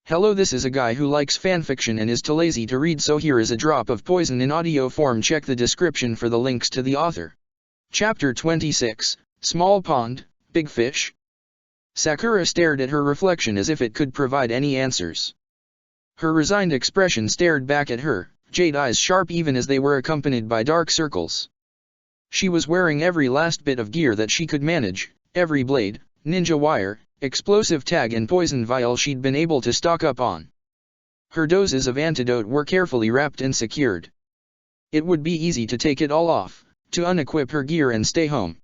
Hello, this is a guy who likes fanfiction and is too lazy to read, so here is a drop of poison in audio form. Check the description for the links to the author. Chapter 26, Small Pond, Big Fish. Sakura stared at her reflection as if it could provide any answers. Her resigned expression stared back at her, jade eyes sharp even as they were accompanied by dark circles. She was wearing every last bit of gear that she could manage, every blade, ninja wire, explosive tag and poison vial she'd been able to stock up on. Her doses of antidote were carefully wrapped and secured. It would be easy to take it all off, to unequip her gear and stay home.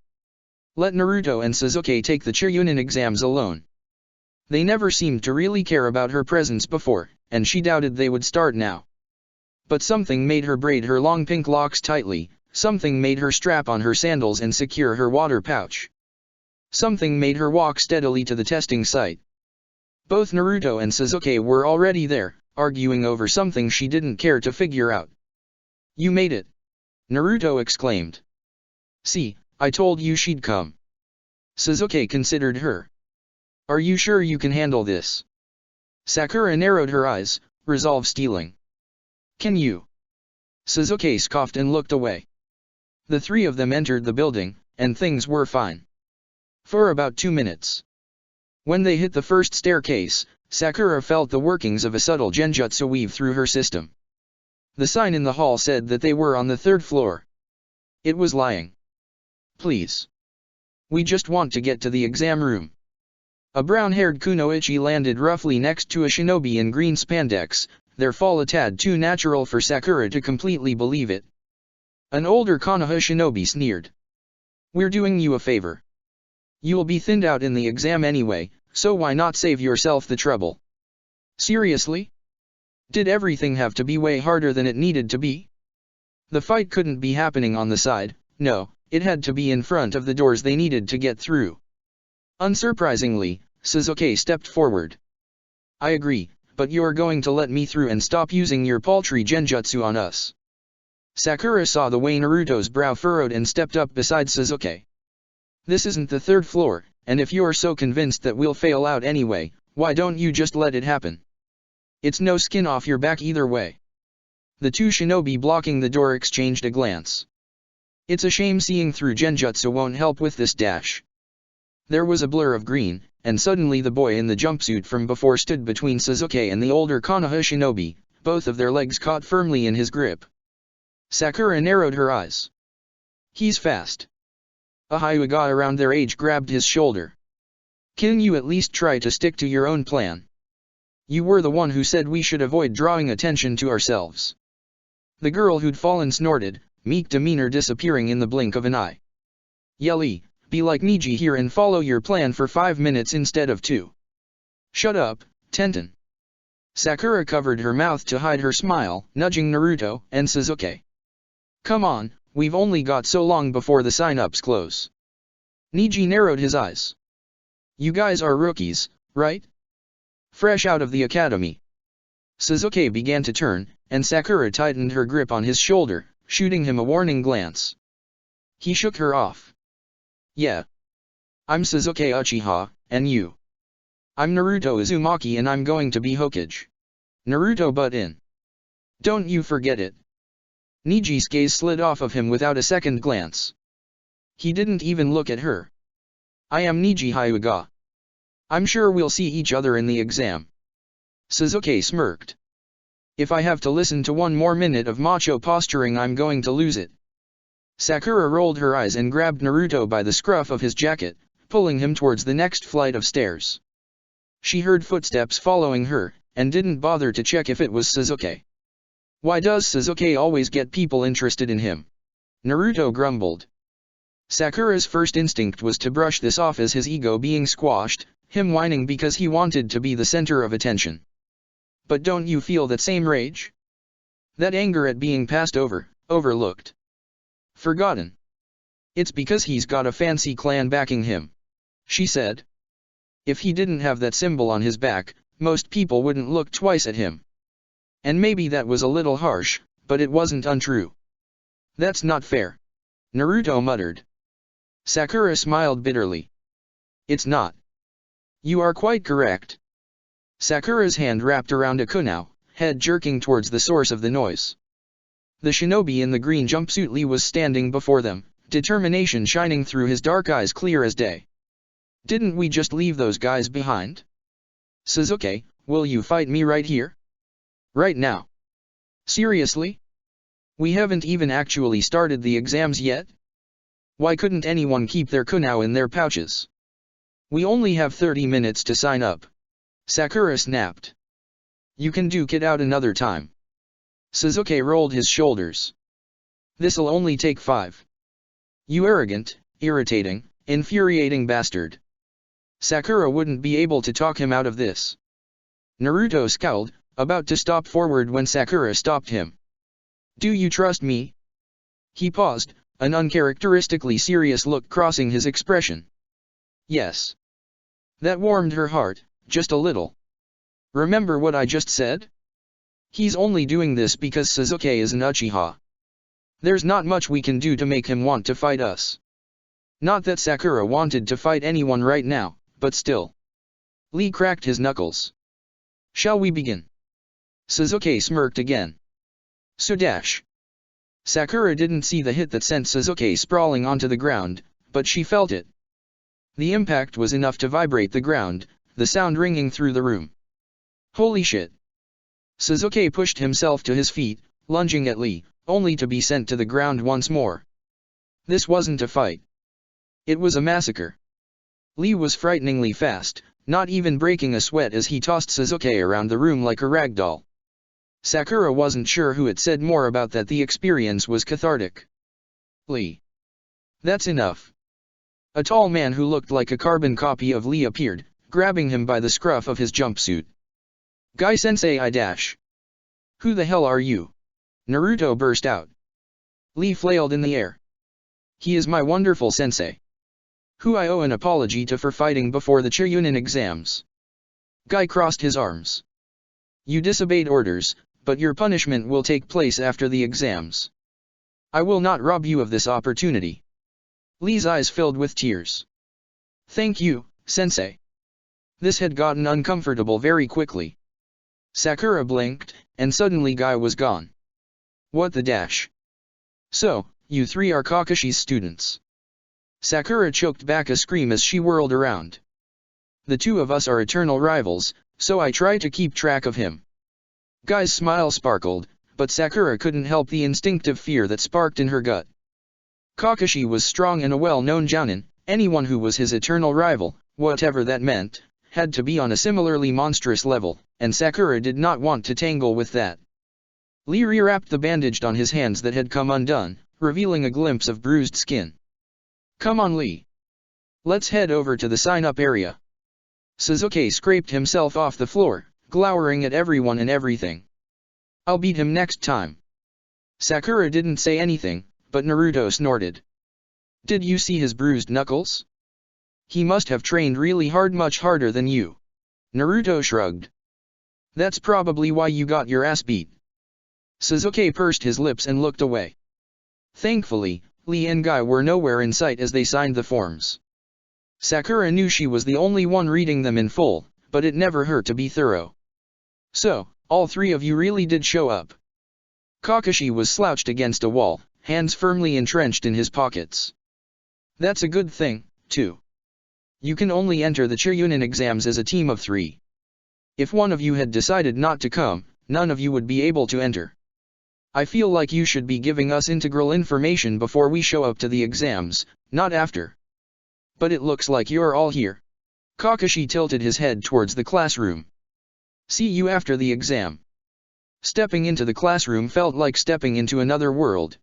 Let Naruto and Sasuke take the Chunin exams alone. They never seemed to really care about her presence before, and she doubted they would start now. But something made her braid her long pink locks tightly, something made her strap on her sandals and secure her water pouch. Something made her walk steadily to the testing site. Both Naruto and Sasuke were already there, arguing over something she didn't care to figure out. "You made it!" Naruto exclaimed. "See, I told you she'd come." Sasuke considered her. "Are you sure you can handle this?" Sakura narrowed her eyes, resolve stealing. "Can you?" Sasuke scoffed and looked away. The three of them entered the building, and things were fine. For about 2 minutes. When they hit the first staircase, Sakura felt the workings of a subtle genjutsu weave through her system. The sign in the hall said that they were on the 3rd floor. It was lying. "Please. We just want to get to the exam room." A brown-haired kunoichi landed roughly next to a shinobi in green spandex, their fall a tad too natural for Sakura to completely believe it. An older Konoha shinobi sneered. "We're doing you a favor. You'll be thinned out in the exam anyway, so why not save yourself the trouble?" Seriously? Did everything have to be way harder than it needed to be? The fight couldn't be happening on the side, no, it had to be in front of the doors they needed to get through. Unsurprisingly, Sasuke stepped forward. "I agree, but you're going to let me through and stop using your paltry genjutsu on us." Sakura saw the way Naruto's brow furrowed and stepped up beside Sasuke. "This isn't the 3rd floor, and if you're so convinced that we'll fail out anyway, why don't you just let it happen? It's no skin off your back either way." The two shinobi blocking the door exchanged a glance. It's a shame seeing through genjutsu won't help with this dash. There was a blur of green, and suddenly the boy in the jumpsuit from before stood between Sasuke and the older Konoha shinobi, both of their legs caught firmly in his grip. Sakura narrowed her eyes. "He's fast." A Hyuga around their age grabbed his shoulder. "Can you at least try to stick to your own plan? You were the one who said we should avoid drawing attention to ourselves." The girl who'd fallen snorted, meek demeanor disappearing in the blink of an eye. "Yelly, be like Niji here and follow your plan for 5 minutes instead of 2. "Shut up, Tenten." Sakura covered her mouth to hide her smile, nudging Naruto and Sasuke. "Come on, we've only got so long before the sign-ups close." Niji narrowed his eyes. "You guys are rookies, right? Fresh out of the academy." Sasuke began to turn, and Sakura tightened her grip on his shoulder, shooting him a warning glance. He shook her off. "Yeah. I'm Sasuke Uchiha, and you?" "I'm Naruto Uzumaki and I'm going to be Hokage." Naruto butt in. "Don't you forget it." Niji's gaze slid off of him without a second glance. He didn't even look at her. "I am Niji Hyuga. I'm sure we'll see each other in the exam." Sasuke smirked. "If I have to listen to one more minute of macho posturing, I'm going to lose it." Sakura rolled her eyes and grabbed Naruto by the scruff of his jacket, pulling him towards the next flight of stairs. She heard footsteps following her, and didn't bother to check if it was Sasuke. Why does Sasuke always get people interested in him? Naruto grumbled. Sakura's first instinct was to brush this off as his ego being squashed, him whining because he wanted to be the center of attention. But don't you feel that same rage? That anger at being passed over, overlooked, forgotten? It's because he's got a fancy clan backing him, she said. If he didn't have that symbol on his back, most people wouldn't look twice at him. And maybe that was a little harsh, but it wasn't untrue. That's not fair, Naruto muttered. Sakura smiled bitterly. It's not. You are quite correct. Sakura's hand wrapped around Akunao, head jerking towards the source of the noise. The shinobi in the green jumpsuit Lee was standing before them, determination shining through his dark eyes clear as day. Didn't we just leave those guys behind? Sasuke, will you fight me right here? Right now? Seriously? We haven't even actually started the exams yet? Why couldn't anyone keep their kunao in their pouches? We only have 30 minutes to sign up. Sakura snapped. You can duke it out another time. Sasuke rolled his shoulders. This'll only take 5. You arrogant, irritating, infuriating bastard. Sakura wouldn't be able to talk him out of this. Naruto scowled, about to stop forward when Sakura stopped him. Do you trust me? He paused, an uncharacteristically serious look crossing his expression. Yes. That warmed her heart, just a little. Remember what I just said? He's only doing this because Sasuke is an Uchiha. There's not much we can do to make him want to fight us. Not that Sakura wanted to fight anyone right now, but still. Lee cracked his knuckles. Shall we begin? Sasuke smirked again. So dash. Sakura didn't see the hit that sent Sasuke sprawling onto the ground, but she felt it. The impact was enough to vibrate the ground, the sound ringing through the room. Holy shit. Sasuke pushed himself to his feet, lunging at Lee, only to be sent to the ground once more. This wasn't a fight. It was a massacre. Lee was frighteningly fast, not even breaking a sweat as he tossed Sasuke around the room like a rag doll. Sakura wasn't sure who had said more about that. The experience was cathartic. Lee. That's enough. A tall man who looked like a carbon copy of Lee appeared, grabbing him by the scruff of his jumpsuit. Guy-sensei I dash. Who the hell are you? Naruto burst out. Lee flailed in the air. He is my wonderful sensei. Who I owe an apology to for fighting before the Chunin exams. Guy crossed his arms. You disobeyed orders, but your punishment will take place after the exams. I will not rob you of this opportunity. Lee's eyes filled with tears. Thank you, sensei. This had gotten uncomfortable very quickly. Sakura blinked, and suddenly Guy was gone. What the dash? So, you three are Kakashi's students. Sakura choked back a scream as she whirled around. The two of us are eternal rivals, so I try to keep track of him. Guy's smile sparkled, but Sakura couldn't help the instinctive fear that sparked in her gut. Kakashi was strong and a well-known jounin, anyone who was his eternal rival, whatever that meant, had to be on a similarly monstrous level, and Sakura did not want to tangle with that. Lee rewrapped the bandage on his hands that had come undone, revealing a glimpse of bruised skin. Come on Lee. Let's head over to the sign-up area. Sasuke scraped himself off the floor, glowering at everyone and everything. I'll beat him next time. Sakura didn't say anything, but Naruto snorted. Did you see his bruised knuckles? He must have trained really hard, much harder than you. Naruto shrugged. That's probably why you got your ass beat. Sasuke pursed his lips and looked away. Thankfully, Lee and Guy were nowhere in sight as they signed the forms. Sakura knew she was the only one reading them in full, but it never hurt to be thorough. So, all three of you really did show up. Kakashi was slouched against a wall, hands firmly entrenched in his pockets. That's a good thing, too. You can only enter the Chunin exams as a team of 3. If one of you had decided not to come, none of you would be able to enter. I feel like you should be giving us integral information before we show up to the exams, not after. But it looks like you're all here. Kakashi tilted his head towards the classroom. See you after the exam. Stepping into the classroom felt like stepping into another world.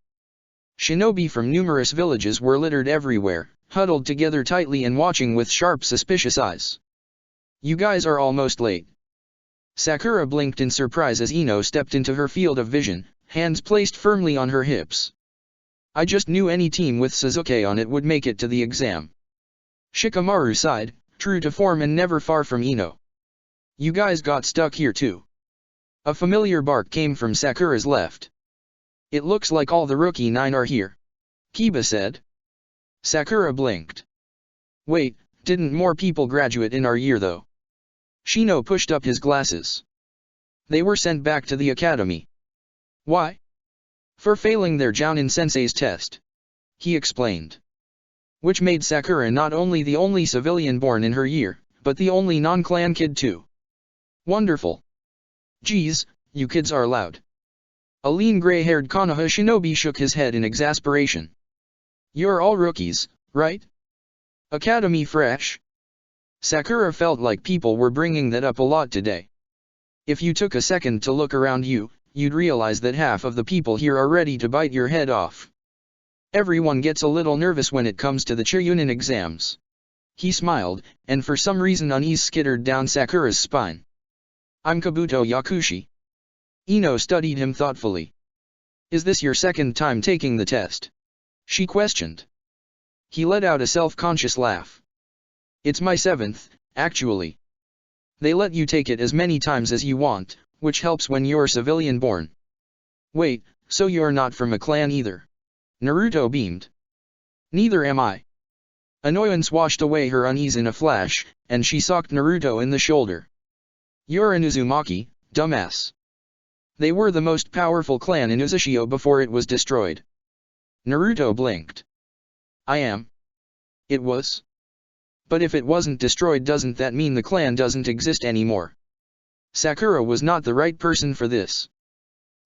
Shinobi from numerous villages were littered everywhere, huddled together tightly and watching with sharp, suspicious eyes. You guys are almost late. Sakura blinked in surprise as Ino stepped into her field of vision, hands placed firmly on her hips. I just knew any team with Sasuke on it would make it to the exam. Shikamaru sighed, true to form and never far from Ino. You guys got stuck here too. A familiar bark came from Sakura's left. It looks like all the rookie 9 are here. Kiba said. Sakura blinked. Wait, didn't more people graduate in our year though? Shino pushed up his glasses. They were sent back to the academy. Why? For failing their Jounin sensei's test. He explained. Which made Sakura not only the only civilian born in her year, but the only non-clan kid too. Wonderful. Geez, you kids are loud. A lean gray-haired Konoha shinobi shook his head in exasperation. You're all rookies, right? Academy fresh? Sakura felt like people were bringing that up a lot today. If you took a second to look around you, you'd realize that half of the people here are ready to bite your head off. Everyone gets a little nervous when it comes to the Chunin exams. He smiled, and for some reason unease skittered down Sakura's spine. I'm Kabuto Yakushi. Ino studied him thoughtfully. Is this your second time taking the test? She questioned. He let out a self-conscious laugh. It's my seventh, actually. They let you take it as many times as you want, which helps when you're civilian born. Wait, so you're not from a clan either? Naruto beamed. Neither am I. Annoyance washed away her unease in a flash, and she socked Naruto in the shoulder. You're an Uzumaki, dumbass. They were the most powerful clan in Uzushio before it was destroyed. Naruto blinked. I am. It was? But if it wasn't destroyed, doesn't that mean the clan doesn't exist anymore? Sakura was not the right person for this.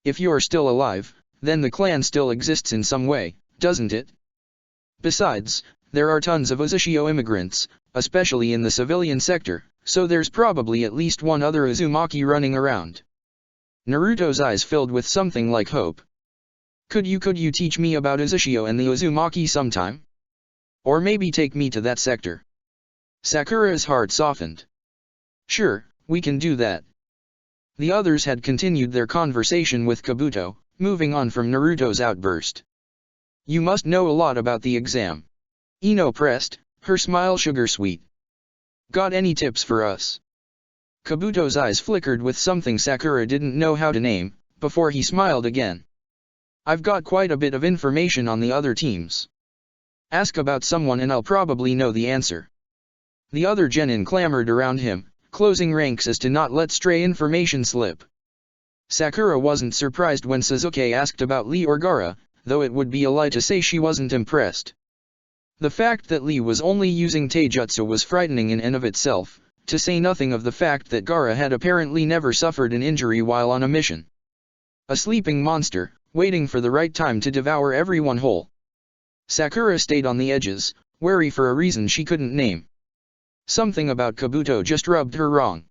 If you're still alive, then the clan still exists in some way, doesn't it? Besides, there are tons of Uzushio immigrants, especially in the civilian sector, so there's probably at least one other Uzumaki running around. Naruto's eyes filled with something like hope. Could you teach me about Uzushio and the Uzumaki sometime? Or maybe take me to that sector? Sakura's heart softened. Sure, we can do that. The others had continued their conversation with Kabuto, moving on from Naruto's outburst. You must know a lot about the exam. Ino pressed, her smile sugar-sweet. Got any tips for us? Kabuto's eyes flickered with something Sakura didn't know how to name, before he smiled again. I've got quite a bit of information on the other teams. Ask about someone and I'll probably know the answer. The other genin clamored around him, closing ranks as to not let stray information slip. Sakura wasn't surprised when Sasuke asked about Lee or Gaara, though it would be a lie to say she wasn't impressed. The fact that Lee was only using taijutsu was frightening in and of itself, to say nothing of the fact that Gaara had apparently never suffered an injury while on a mission. A sleeping monster, waiting for the right time to devour everyone whole. Sakura stayed on the edges, wary for a reason she couldn't name. Something about Kabuto just rubbed her wrong.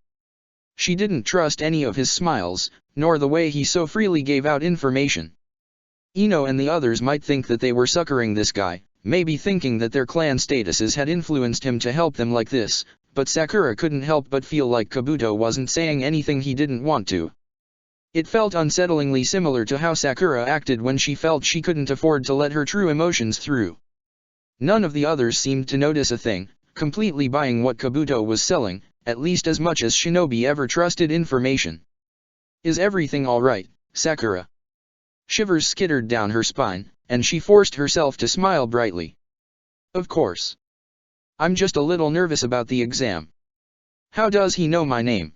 She didn't trust any of his smiles, nor the way he so freely gave out information. Ino and the others might think that they were succoring this guy, maybe thinking that their clan statuses had influenced him to help them like this, but Sakura couldn't help but feel like Kabuto wasn't saying anything he didn't want to. It felt unsettlingly similar to how Sakura acted when she felt she couldn't afford to let her true emotions through. None of the others seemed to notice a thing, completely buying what Kabuto was selling, at least as much as Shinobi ever trusted information. Is everything alright, Sakura? Shivers skittered down her spine, and she forced herself to smile brightly. Of course. I'm just a little nervous about the exam. How does he know my name?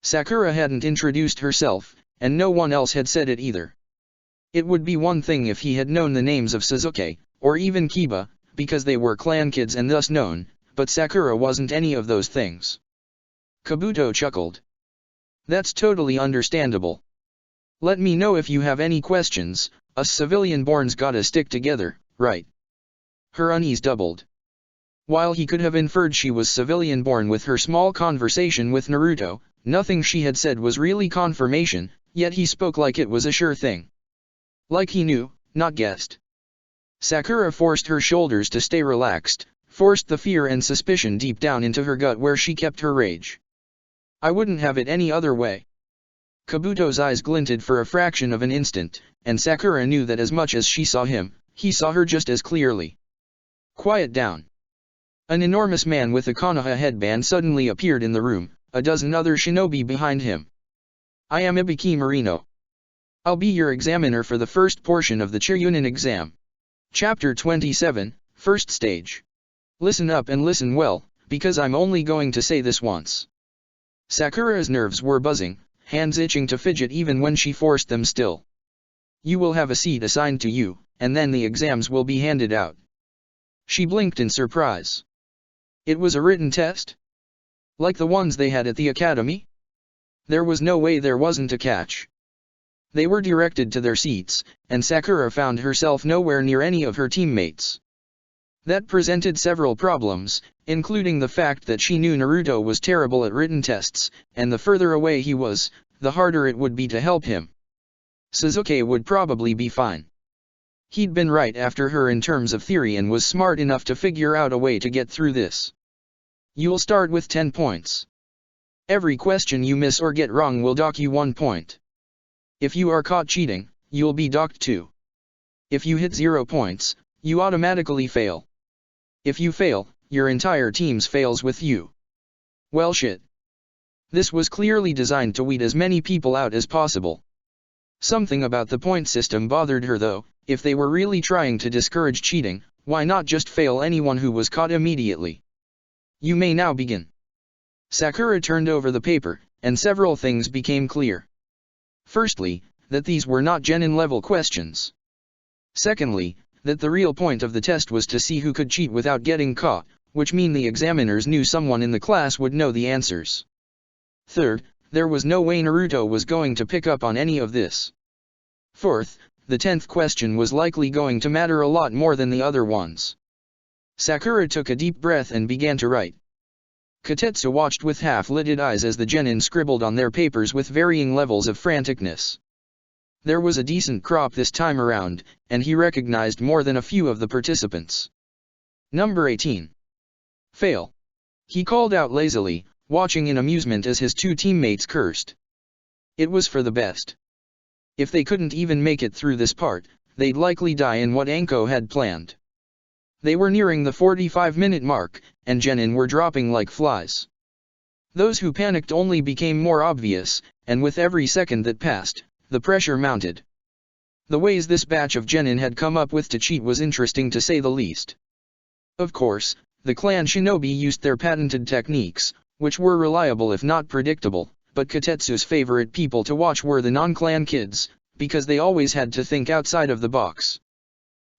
Sakura hadn't introduced herself, and no one else had said it either. It would be one thing if he had known the names of Sasuke, or even Kiba, because they were clan kids and thus known, but Sakura wasn't any of those things. Kabuto chuckled. That's totally understandable. Let me know if you have any questions, us civilian-borns gotta stick together, right? Her unease doubled. While he could have inferred she was civilian-born with her small conversation with Naruto, nothing she had said was really confirmation, yet he spoke like it was a sure thing. Like he knew, not guessed. Sakura forced her shoulders to stay relaxed, forced the fear and suspicion deep down into her gut where she kept her rage. I wouldn't have it any other way. Kabuto's eyes glinted for a fraction of an instant, and Sakura knew that as much as she saw him, he saw her just as clearly. Quiet down. An enormous man with a Konoha headband suddenly appeared in the room, a dozen other shinobi behind him. I am Ibiki Marino. I'll be your examiner for the first portion of the Chunin exam. Chapter 27, First Stage. Listen up and listen well, because I'm only going to say this once. Sakura's nerves were buzzing, hands itching to fidget even when she forced them still. You will have a seat assigned to you, and then the exams will be handed out. She blinked in surprise. It was a written test? Like the ones they had at the academy? There was no way there wasn't a catch. They were directed to their seats, and Sakura found herself nowhere near any of her teammates. That presented several problems, including the fact that she knew Naruto was terrible at written tests, and the further away he was, the harder it would be to help him. Sasuke would probably be fine. He'd been right after her in terms of theory and was smart enough to figure out a way to get through this. You'll start with 10 points. Every question you miss or get wrong will dock you 1 point. If you are caught cheating, you'll be docked 2. If you hit 0 points, you automatically fail. If you fail, your entire team fails with you. Well shit. This was clearly designed to weed as many people out as possible. Something about the point system bothered her though. If they were really trying to discourage cheating, why not just fail anyone who was caught immediately? You may now begin. Sakura turned over the paper, and several things became clear. Firstly, that these were not genin-level questions. Secondly, that the real point of the test was to see who could cheat without getting caught, which mean the examiners knew someone in the class would know the answers. Third, there was no way Naruto was going to pick up on any of this. Fourth, the 10th question was likely going to matter a lot more than the other ones. Sakura took a deep breath and began to write. Kotetsu watched with half-lidded eyes as the genin scribbled on their papers with varying levels of franticness. There was a decent crop this time around, and he recognized more than a few of the participants. Number 18. Fail. He called out lazily, watching in amusement as his 2 teammates cursed. It was for the best. If they couldn't even make it through this part, they'd likely die in what Anko had planned. They were nearing the 45-minute mark, and genin were dropping like flies. Those who panicked only became more obvious, and with every second that passed, the pressure mounted. The ways this batch of genin had come up with to cheat was interesting to say the least. Of course, the clan shinobi used their patented techniques, which were reliable if not predictable, but Kotetsu's favorite people to watch were the non-clan kids, because they always had to think outside of the box.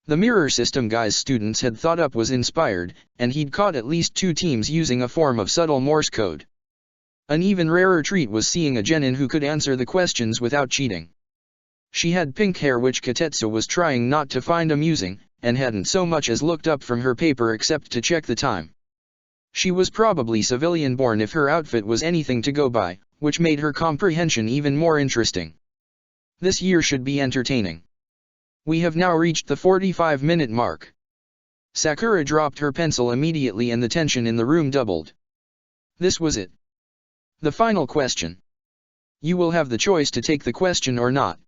The mirror system guy's students had thought up was inspired, and he'd caught at least 2 teams using a form of subtle Morse code. An even rarer treat was seeing a genin who could answer the questions without cheating. She had pink hair which Kotetsu was trying not to find amusing, and hadn't so much as looked up from her paper except to check the time. She was probably civilian-born if her outfit was anything to go by, which made her comprehension even more interesting. This year should be entertaining. We have now reached the 45-minute mark. Sakura dropped her pencil immediately and the tension in the room doubled. This was it. The final question. You will have the choice to take the question or not.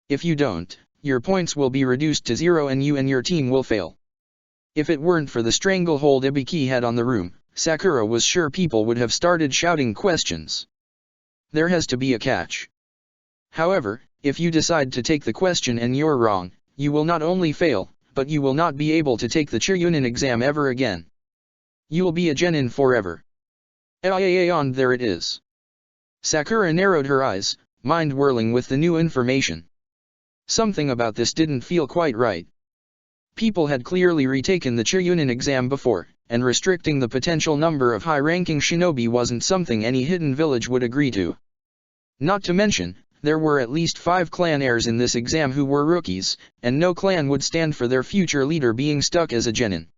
If you don't, your points will be reduced to 0 and you and your team will fail. If it weren't for the stranglehold Ibiki had on the room, Sakura was sure people would have started shouting questions. There has to be a catch. However, if you decide to take the question and you're wrong, you will not only fail, but you will not be able to take the Chunin exam ever again. You'll be a genin forever. And there it is. Sakura narrowed her eyes, mind whirling with the new information. Something about this didn't feel quite right. People had clearly retaken the Chunin exam before, and restricting the potential number of high-ranking shinobi wasn't something any hidden village would agree to. Not to mention, there were at least 5 clan heirs in this exam who were rookies, and no clan would stand for their future leader being stuck as a genin.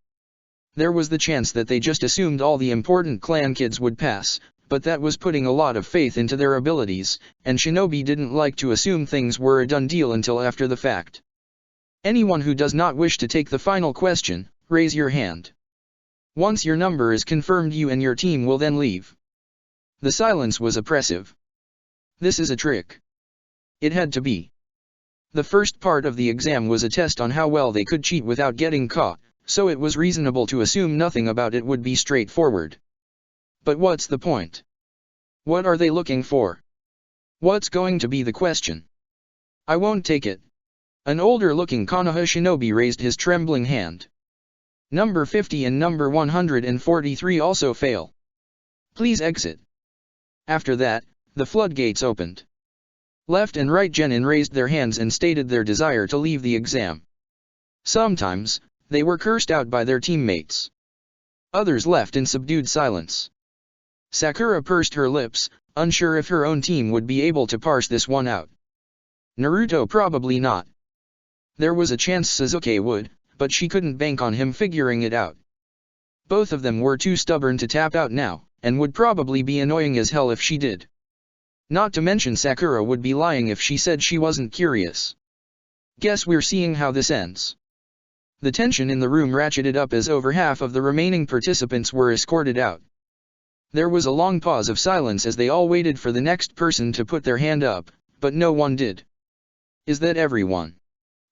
There was the chance that they just assumed all the important clan kids would pass, but that was putting a lot of faith into their abilities, and shinobi didn't like to assume things were a done deal until after the fact. Anyone who does not wish to take the final question, raise your hand. Once your number is confirmed, you and your team will then leave. The silence was oppressive. This is a trick. It had to be. The first part of the exam was a test on how well they could cheat without getting caught, so it was reasonable to assume nothing about it would be straightforward. But what's the point? What are they looking for? What's going to be the question? I won't take it. An older-looking Konoha shinobi raised his trembling hand. Number 50 and number 143 also fail. Please exit. After that, the floodgates opened. Left and right genin raised their hands and stated their desire to leave the exam. Sometimes, they were cursed out by their teammates. Others left in subdued silence. Sakura pursed her lips, unsure if her own team would be able to parse this one out. Naruto probably not. There was a chance Sasuke would, but she couldn't bank on him figuring it out. Both of them were too stubborn to tap out now, and would probably be annoying as hell if she did. Not to mention Sakura would be lying if she said she wasn't curious. Guess we're seeing how this ends. The tension in the room ratcheted up as over half of the remaining participants were escorted out. There was a long pause of silence as they all waited for the next person to put their hand up, but no one did. Is that everyone?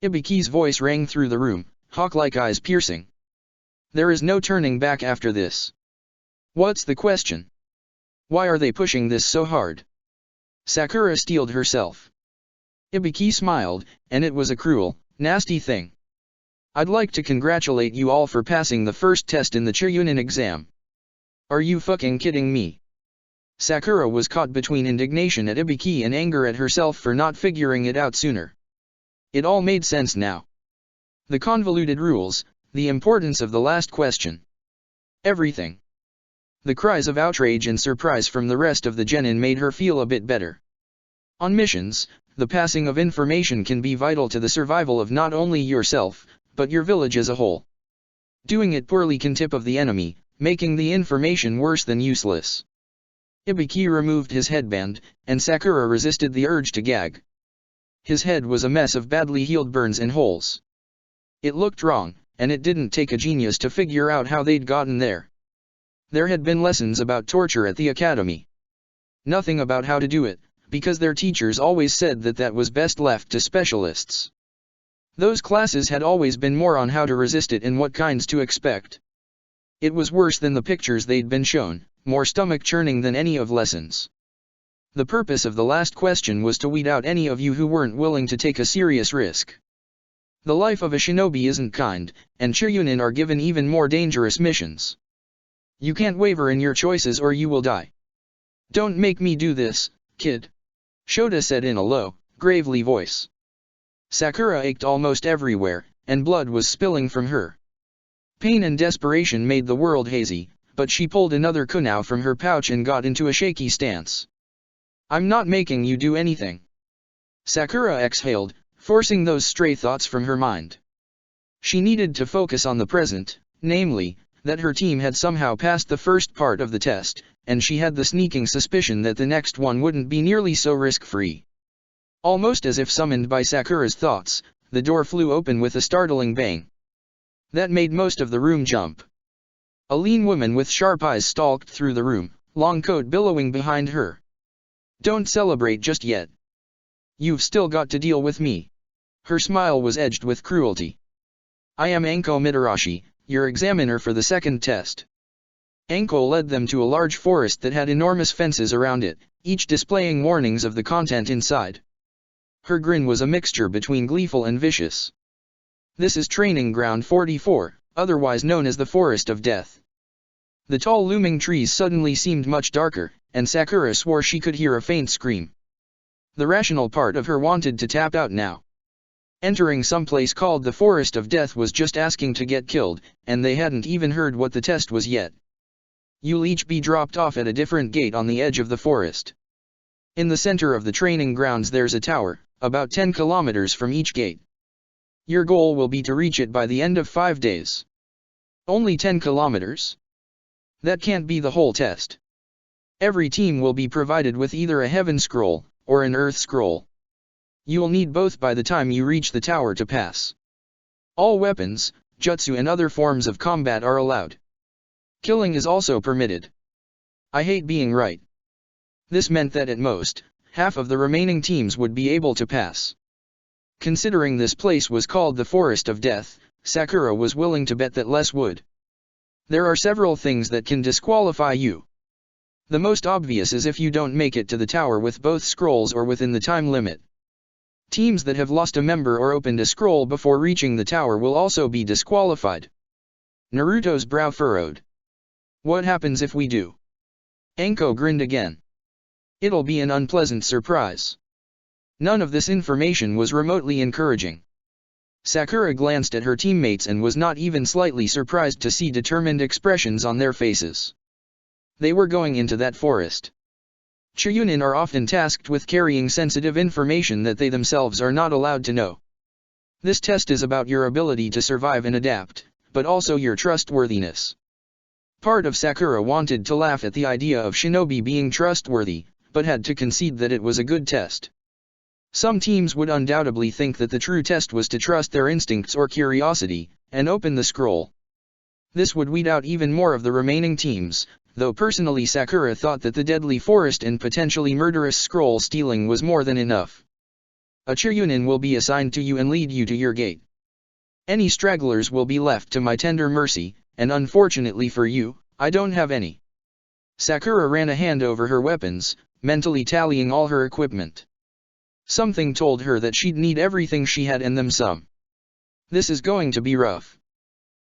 Ibiki's voice rang through the room, hawk-like eyes piercing. There is no turning back after this. What's the question? Why are they pushing this so hard? Sakura steeled herself. Ibiki smiled, and it was a cruel, nasty thing. I'd like to congratulate you all for passing the first test in the Chunin exam. Are you fucking kidding me? Sakura was caught between indignation at Ibiki and anger at herself for not figuring it out sooner. It all made sense now. The convoluted rules, the importance of the last question. Everything. The cries of outrage and surprise from the rest of the genin made her feel a bit better. On missions, the passing of information can be vital to the survival of not only yourself, but your village as a whole. Doing it poorly can tip of the enemy, making the information worse than useless. Ibiki removed his headband, and Sakura resisted the urge to gag. His head was a mess of badly healed burns and holes. It looked wrong, and it didn't take a genius to figure out how they'd gotten there. There had been lessons about torture at the academy. Nothing about how to do it, because their teachers always said that that was best left to specialists. Those classes had always been more on how to resist it and what kinds to expect. It was worse than the pictures they'd been shown, more stomach-churning than any of lessons. The purpose of the last question was to weed out any of you who weren't willing to take a serious risk. The life of a shinobi isn't kind, and Chunin are given even more dangerous missions. You can't waver in your choices or you will die. Don't make me do this, kid. Shota said in a low, gravely voice. Sakura ached almost everywhere, and blood was spilling from her. Pain and desperation made the world hazy, but she pulled another kunai from her pouch and got into a shaky stance. I'm not making you do anything. Sakura exhaled, forcing those stray thoughts from her mind. She needed to focus on the present, namely, that her team had somehow passed the first part of the test, and she had the sneaking suspicion that the next one wouldn't be nearly so risk-free. Almost as if summoned by Sakura's thoughts, the door flew open with a startling bang. That made most of the room jump. A lean woman with sharp eyes stalked through the room, long coat billowing behind her. Don't celebrate just yet. You've still got to deal with me. Her smile was edged with cruelty. I am Anko Mitarashi, your examiner for the second test. Anko led them to a large forest that had enormous fences around it, each displaying warnings of the content inside. Her grin was a mixture between gleeful and vicious. This is Training Ground 44, otherwise known as the Forest of Death. The tall looming trees suddenly seemed much darker, and Sakura swore she could hear a faint scream. The rational part of her wanted to tap out now. Entering some place called the Forest of Death was just asking to get killed, and they hadn't even heard what the test was yet. You'll each be dropped off at a different gate on the edge of the forest. In the center of the training grounds there's a tower, about 10 kilometers from each gate. Your goal will be to reach it by the end of 5 days. Only 10 kilometers? That can't be the whole test. Every team will be provided with either a Heaven Scroll, or an Earth Scroll. You'll need both by the time you reach the tower to pass. All weapons, jutsu and other forms of combat are allowed. Killing is also permitted. I hate being right. This meant that at most, half of the remaining teams would be able to pass. Considering this place was called the Forest of Death, Sakura was willing to bet that less would. There are several things that can disqualify you. The most obvious is if you don't make it to the tower with both scrolls or within the time limit. Teams that have lost a member or opened a scroll before reaching the tower will also be disqualified. Naruto's brow furrowed. What happens if we do? Anko grinned again. It'll be an unpleasant surprise. None of this information was remotely encouraging. Sakura glanced at her teammates and was not even slightly surprised to see determined expressions on their faces. They were going into that forest. Chunin are often tasked with carrying sensitive information that they themselves are not allowed to know. This test is about your ability to survive and adapt, but also your trustworthiness. Part of Sakura wanted to laugh at the idea of shinobi being trustworthy, but had to concede that it was a good test. Some teams would undoubtedly think that the true test was to trust their instincts or curiosity, and open the scroll. This would weed out even more of the remaining teams, though personally Sakura thought that the deadly forest and potentially murderous scroll stealing was more than enough. A Chunin will be assigned to you and lead you to your gate. Any stragglers will be left to my tender mercy, and unfortunately for you, I don't have any. Sakura ran a hand over her weapons, mentally tallying all her equipment. Something told her that she'd need everything she had and then some. This is going to be rough.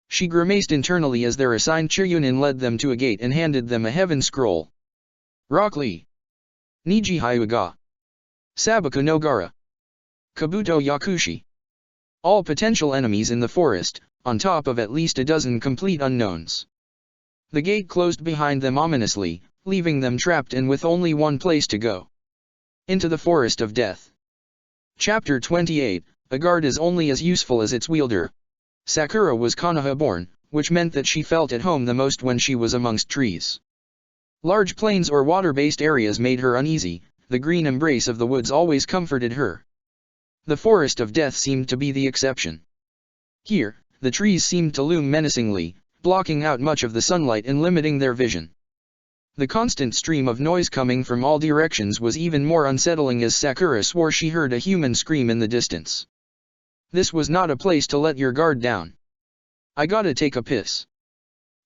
She grimaced internally as their assigned Chunin led them to a gate and handed them a heaven scroll. Rock Lee. Niji Hyuga. Sabaku no Gara. Kabuto Yakushi. All potential enemies in the forest, on top of at least a dozen complete unknowns. The gate closed behind them ominously, leaving them trapped and with only one place to go. Into the Forest of Death. Chapter 28, A guard is only as useful as its wielder. Sakura was Konoha-born, which meant that she felt at home the most when she was amongst trees. Large plains or water-based areas made her uneasy, the green embrace of the woods always comforted her. The Forest of Death seemed to be the exception. Here, the trees seemed to loom menacingly, blocking out much of the sunlight and limiting their vision. The constant stream of noise coming from all directions was even more unsettling as Sakura swore she heard a human scream in the distance. This was not a place to let your guard down. I gotta take a piss.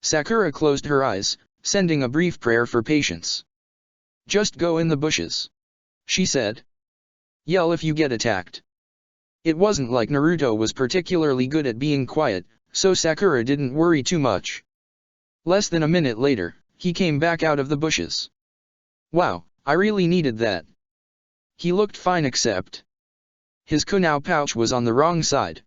Sakura closed her eyes, sending a brief prayer for patience. Just go in the bushes, she said. Yell if you get attacked. It wasn't like Naruto was particularly good at being quiet, so Sakura didn't worry too much. Less than a minute later, he came back out of the bushes. Wow, I really needed that. He looked fine except his kunai pouch was on the wrong side.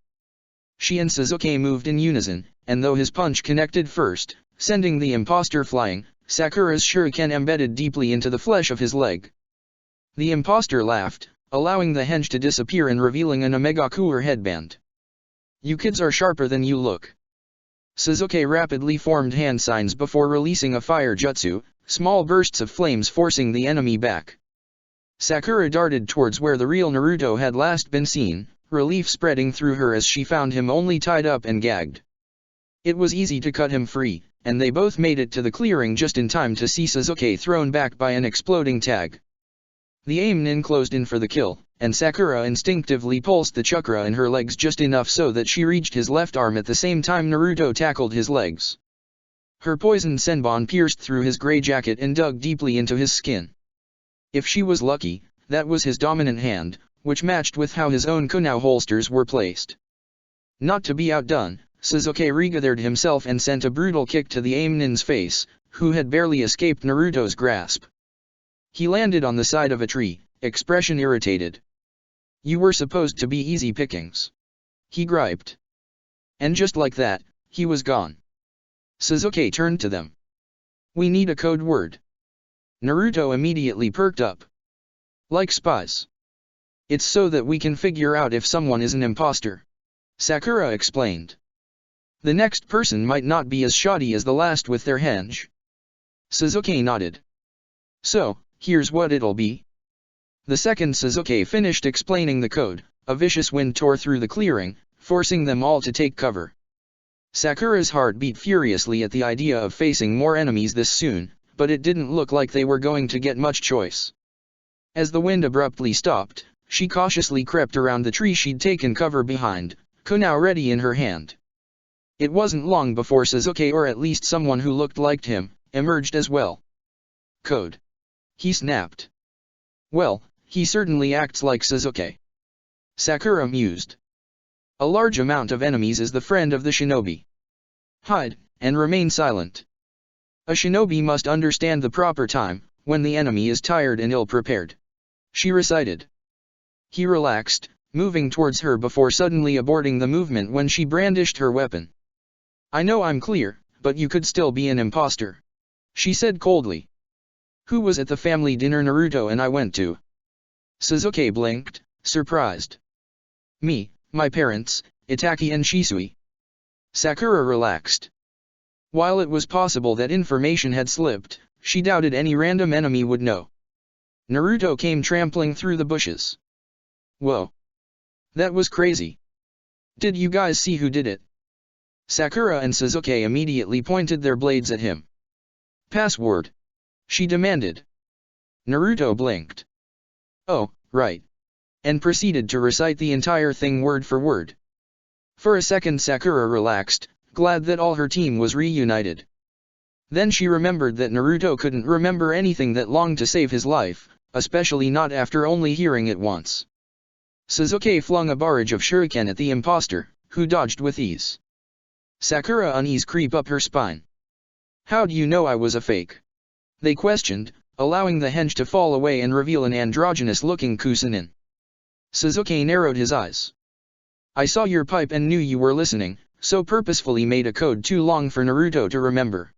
She and Sasuke moved in unison, and though his punch connected first, sending the imposter flying, Sakura's shuriken embedded deeply into the flesh of his leg. The imposter laughed, allowing the henge to disappear and revealing an Omega-cooler headband. You kids are sharper than you look. Sasuke rapidly formed hand signs before releasing a fire jutsu, small bursts of flames forcing the enemy back. Sakura darted towards where the real Naruto had last been seen, relief spreading through her as she found him only tied up and gagged. It was easy to cut him free, and they both made it to the clearing just in time to see Sasuke thrown back by an exploding tag. The aim-nin closed in for the kill, and Sakura instinctively pulsed the chakra in her legs just enough so that she reached his left arm at the same time Naruto tackled his legs. Her poisoned senbon pierced through his gray jacket and dug deeply into his skin. If she was lucky, that was his dominant hand, which matched with how his own kunai holsters were placed. Not to be outdone, Sasuke regathered himself and sent a brutal kick to the aim-nin's face, who had barely escaped Naruto's grasp. He landed on the side of a tree, expression irritated. You were supposed to be easy pickings. He griped. And just like that, he was gone. Sasuke turned to them. We need a code word. Naruto immediately perked up. Like spies. It's so that we can figure out if someone is an imposter. Sakura explained. The next person might not be as shoddy as the last with their henge. Sasuke nodded. So, here's what it'll be. The second Sasuke finished explaining the code, a vicious wind tore through the clearing, forcing them all to take cover. Sakura's heart beat furiously at the idea of facing more enemies this soon, but it didn't look like they were going to get much choice. As the wind abruptly stopped, she cautiously crept around the tree she'd taken cover behind, kunai ready in her hand. It wasn't long before Sasuke, or at least someone who looked like him, emerged as well. Code. He snapped. Well, he certainly acts like Sasuke. Sakura mused. A large amount of enemies is the friend of the shinobi. Hide, and remain silent. A shinobi must understand the proper time, when the enemy is tired and ill-prepared," she recited. He relaxed, moving towards her before suddenly aborting the movement when she brandished her weapon. "I know I'm clear, but you could still be an imposter," she said coldly. "Who was at the family dinner Naruto and I went to?" Sasuke blinked, surprised. "Me, my parents, Itachi and Shisui." Sakura relaxed. While it was possible that information had slipped, she doubted any random enemy would know. Naruto came trampling through the bushes. "Whoa. That was crazy. Did you guys see who did it?" Sakura and Sasuke immediately pointed their blades at him. "Password," she demanded. Naruto blinked. "Oh, right," and proceeded to recite the entire thing word for word. For a second Sakura relaxed, glad that all her team was reunited. Then she remembered that Naruto couldn't remember anything that longed to save his life, especially not after only hearing it once. Sasuke flung a barrage of shuriken at the imposter, who dodged with ease. Sakura unease creep up her spine. "How do you know I was a fake?" they questioned, allowing the henge to fall away and reveal an androgynous-looking Kusunin. Sasuke narrowed his eyes. "I saw your pipe and knew you were listening, so purposefully made a code too long for Naruto to remember."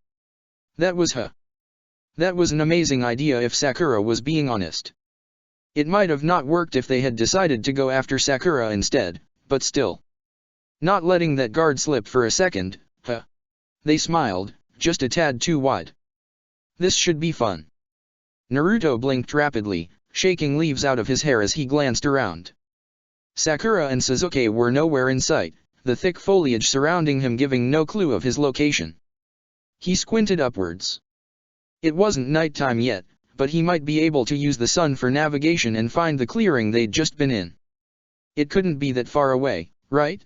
That was an amazing idea if Sakura was being honest. It might have not worked if they had decided to go after Sakura instead, but still. Not letting that guard slip for a second, they smiled, just a tad too wide. This should be fun. Naruto blinked rapidly, shaking leaves out of his hair as he glanced around. Sakura and Sasuke were nowhere in sight, the thick foliage surrounding him giving no clue of his location. He squinted upwards. It wasn't nighttime yet, but he might be able to use the sun for navigation and find the clearing they'd just been in. It couldn't be that far away, right?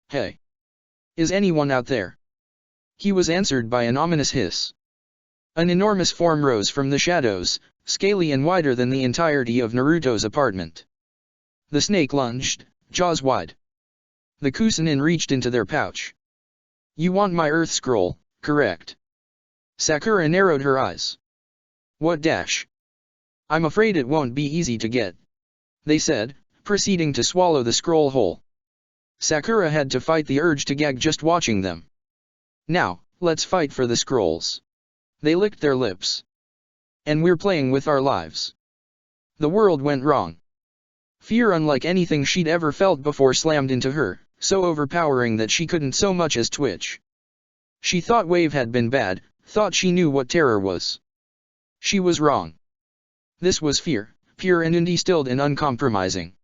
"Hey! Is anyone out there?" He was answered by an ominous hiss. An enormous form rose from the shadows, scaly and wider than the entirety of Naruto's apartment. The snake lunged, jaws wide. The Kusunin reached into their pouch. "You want my Earth Scroll, correct?" Sakura narrowed her eyes. "What dash? I'm afraid it won't be easy to get," they said, proceeding to swallow the scroll whole. Sakura had to fight the urge to gag just watching them. "Now, let's fight for the scrolls." They licked their lips. "And we're playing with our lives." The world went wrong. Fear unlike anything she'd ever felt before slammed into her, so overpowering that she couldn't so much as twitch. She thought Wave had been bad, thought she knew what terror was. She was wrong. This was fear, pure and undistilled and uncompromising.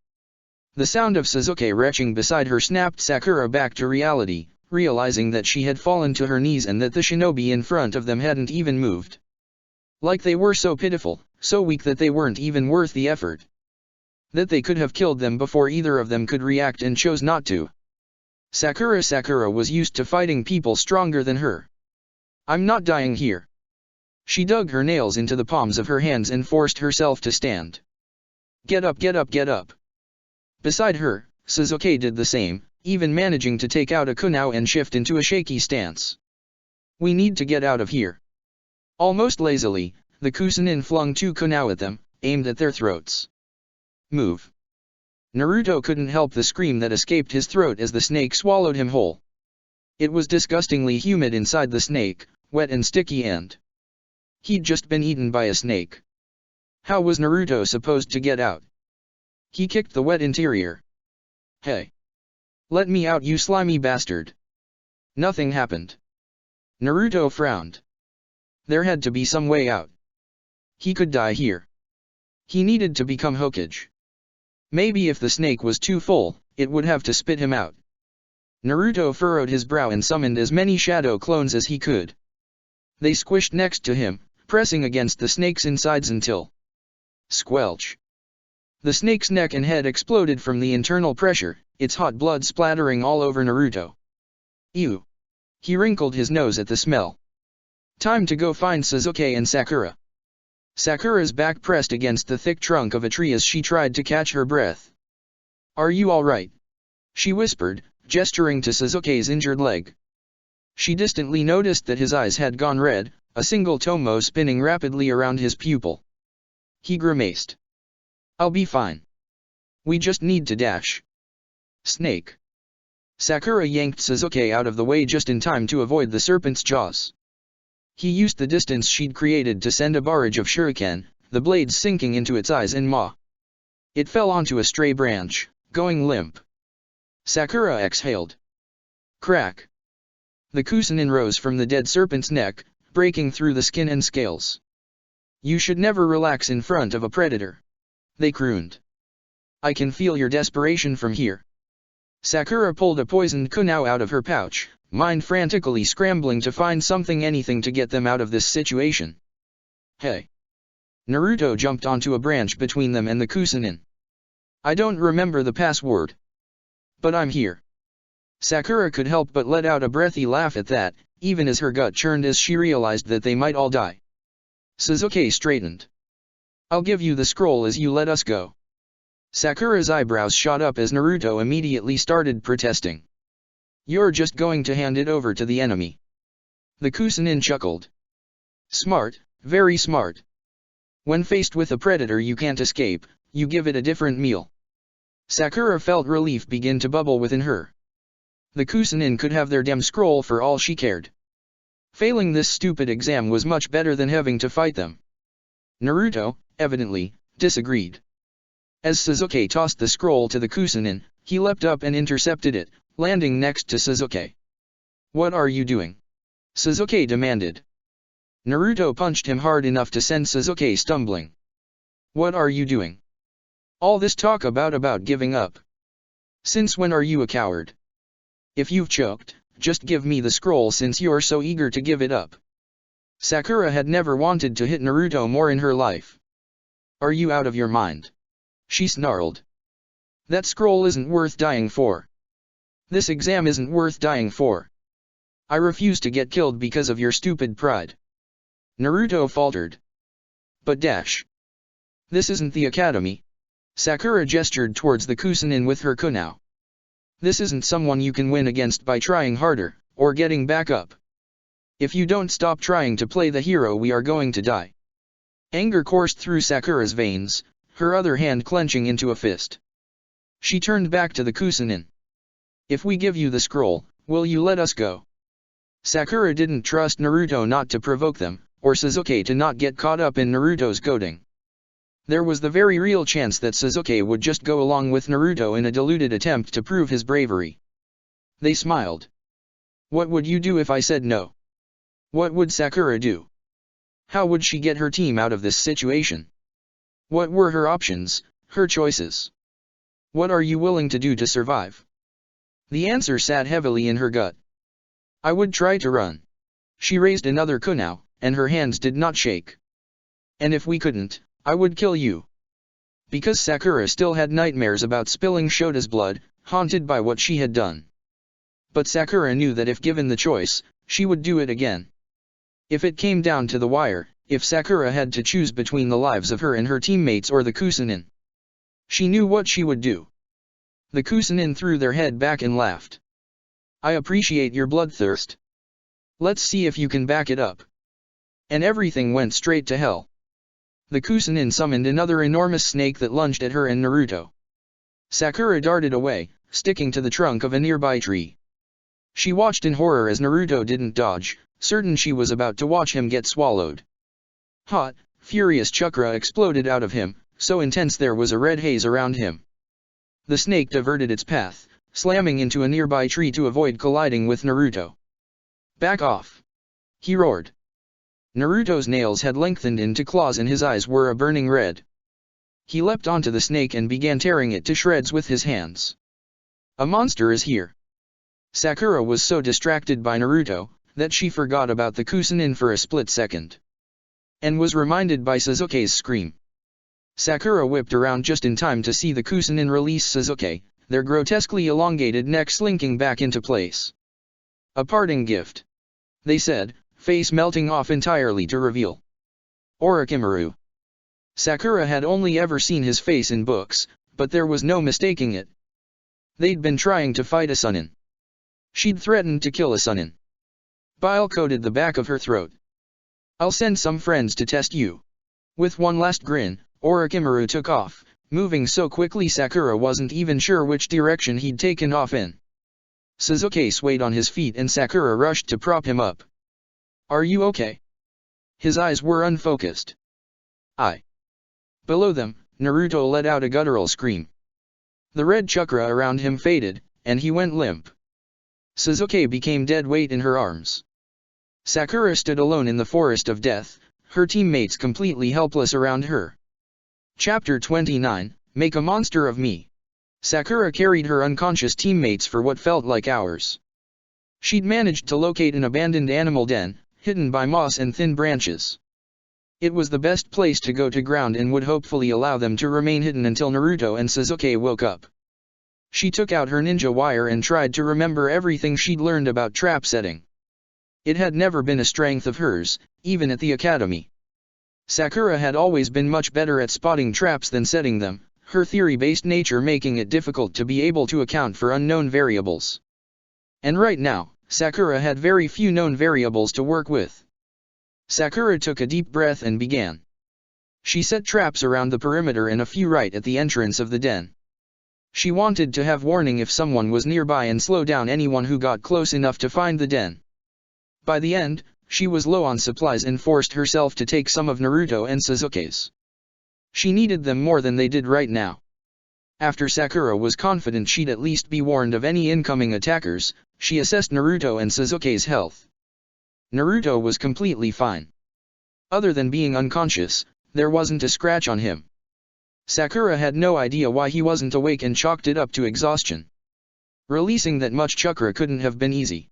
The sound of Sasuke retching beside her snapped Sakura back to reality, realizing that she had fallen to her knees and that the shinobi in front of them hadn't even moved. Like they were so pitiful, so weak that they weren't even worth the effort. That they could have killed them before either of them could react and chose not to. Sakura was used to fighting people stronger than her. "I'm not dying here." She dug her nails into the palms of her hands and forced herself to stand. "Get up, get up, get up." Beside her, Sasuke did the same, even managing to take out a kunai and shift into a shaky stance. "We need to get out of here." Almost lazily, the Kusunin flung two kunai at them, aimed at their throats. "Move." Naruto couldn't help the scream that escaped his throat as the snake swallowed him whole. It was disgustingly humid inside the snake, wet and sticky and he'd just been eaten by a snake. How was Naruto supposed to get out? He kicked the wet interior. "Hey! Let me out, you slimy bastard!" Nothing happened. Naruto frowned. There had to be some way out. He could die here. He needed to become Hokage. Maybe if the snake was too full, it would have to spit him out. Naruto furrowed his brow and summoned as many shadow clones as he could. They squished next to him, pressing against the snake's insides until squelch. The snake's neck and head exploded from the internal pressure, its hot blood splattering all over Naruto. Ew! He wrinkled his nose at the smell. Time to go find Sasuke and Sakura. Sakura's back pressed against the thick trunk of a tree as she tried to catch her breath. "Are you all right?" she whispered, gesturing to Sasuke's injured leg. She distantly noticed that his eyes had gone red, a single tomo spinning rapidly around his pupil. He grimaced. I'll be fine. We just need to dash. Snake. Sakura yanked Sasuke out of the way just in time to avoid the serpent's jaws. He used the distance she'd created to send a barrage of shuriken, the blades sinking into its eyes and maw. It fell onto a stray branch, going limp. Sakura exhaled. Crack. The Kusanin rose from the dead serpent's neck, breaking through the skin and scales. You should never relax in front of a predator. They crooned. I can feel your desperation from here. Sakura pulled a poisoned kunao out of her pouch, mind frantically scrambling to find anything to get them out of this situation. Hey! Naruto jumped onto a branch between them and the Kusanin. I don't remember the password. But I'm here. Sakura could help but let out a breathy laugh at that, even as her gut churned as she realized that they might all die. Sasuke straightened. I'll give you the scroll as you let us go. Sakura's eyebrows shot up as Naruto immediately started protesting. You're just going to hand it over to the enemy. The Kusanin chuckled. Smart, very smart. When faced with a predator you can't escape, you give it a different meal. Sakura felt relief begin to bubble within her. The Kusanin could have their damn scroll for all she cared. Failing this stupid exam was much better than having to fight them. Naruto, evidently, disagreed. As Sasuke tossed the scroll to the Kusanin, he leapt up and intercepted it, landing next to Sasuke. What are you doing? Sasuke demanded. Naruto punched him hard enough to send Sasuke stumbling. What are you doing? All this talk about giving up. Since when are you a coward? If you've choked, just give me the scroll since you're so eager to give it up. Sakura had never wanted to hit Naruto more in her life. Are you out of your mind? She snarled. That scroll isn't worth dying for. This exam isn't worth dying for. I refuse to get killed because of your stupid pride. Naruto faltered. But dash. This isn't the academy. Sakura gestured towards the Kusanin with her kunao. This isn't someone you can win against by trying harder, or getting back up. If you don't stop trying to play the hero we are going to die. Anger coursed through Sakura's veins, her other hand clenching into a fist. She turned back to the Kusanin. If we give you the scroll, will you let us go? Sakura didn't trust Naruto not to provoke them, or Sasuke to not get caught up in Naruto's goading. There was the very real chance that Sasuke would just go along with Naruto in a deluded attempt to prove his bravery. They smiled. What would you do if I said no? What would Sakura do? How would she get her team out of this situation? What were her options, her choices? What are you willing to do to survive? The answer sat heavily in her gut. I would try to run. She raised another kunao, and her hands did not shake. And if we couldn't, I would kill you. Because Sakura still had nightmares about spilling Shota's blood, haunted by what she had done. But Sakura knew that if given the choice, she would do it again. If it came down to the wire, if Sakura had to choose between the lives of her and her teammates or the Kusanin, she knew what she would do. The Kusanin threw their head back and laughed. I appreciate your bloodthirst. Let's see if you can back it up. And everything went straight to hell. The Kusanin summoned another enormous snake that lunged at her and Naruto. Sakura darted away, sticking to the trunk of a nearby tree. She watched in horror as Naruto didn't dodge, certain she was about to watch him get swallowed. Hot, furious chakra exploded out of him, so intense there was a red haze around him. The snake diverted its path, slamming into a nearby tree to avoid colliding with Naruto. Back off! He roared. Naruto's nails had lengthened into claws and his eyes were a burning red. He leapt onto the snake and began tearing it to shreds with his hands. A monster is here. Sakura was so distracted by Naruto, that she forgot about the Kusanin for a split second. And was reminded by Sasuke's scream. Sakura whipped around just in time to see the Kusanin release Sasuke, their grotesquely elongated necks slinking back into place. A parting gift. They said, face melting off entirely to reveal Orochimaru. Sakura had only ever seen his face in books, but there was no mistaking it. They'd been trying to fight a Sunin. She'd threatened to kill a Sunin. Bile coated the back of her throat. I'll send some friends to test you. With one last grin, Orochimaru took off, moving so quickly Sakura wasn't even sure which direction he'd taken off in. Sasuke swayed on his feet and Sakura rushed to prop him up. Are you okay? His eyes were unfocused. Below them, Naruto let out a guttural scream. The red chakra around him faded, and he went limp. Sasuke became dead weight in her arms. Sakura stood alone in the forest of death, her teammates completely helpless around her. Chapter 29, Make a Monster of Me. Sakura carried her unconscious teammates for what felt like hours. She'd managed to locate an abandoned animal den, hidden by moss and thin branches. It was the best place to go to ground and would hopefully allow them to remain hidden until Naruto and Sasuke woke up. She took out her ninja wire and tried to remember everything she'd learned about trap setting. It had never been a strength of hers, even at the academy. Sakura had always been much better at spotting traps than setting them, her theory-based nature making it difficult to be able to account for unknown variables. And right now, Sakura had very few known variables to work with. Sakura took a deep breath and began. She set traps around the perimeter and a few right at the entrance of the den. She wanted to have warning if someone was nearby and slow down anyone who got close enough to find the den. By the end, she was low on supplies and forced herself to take some of Naruto and Sasuke's. She needed them more than they did right now. After Sakura was confident she'd at least be warned of any incoming attackers, she assessed Naruto and Sasuke's health. Naruto was completely fine. Other than being unconscious, there wasn't a scratch on him. Sakura had no idea why he wasn't awake and chalked it up to exhaustion. Releasing that much chakra couldn't have been easy.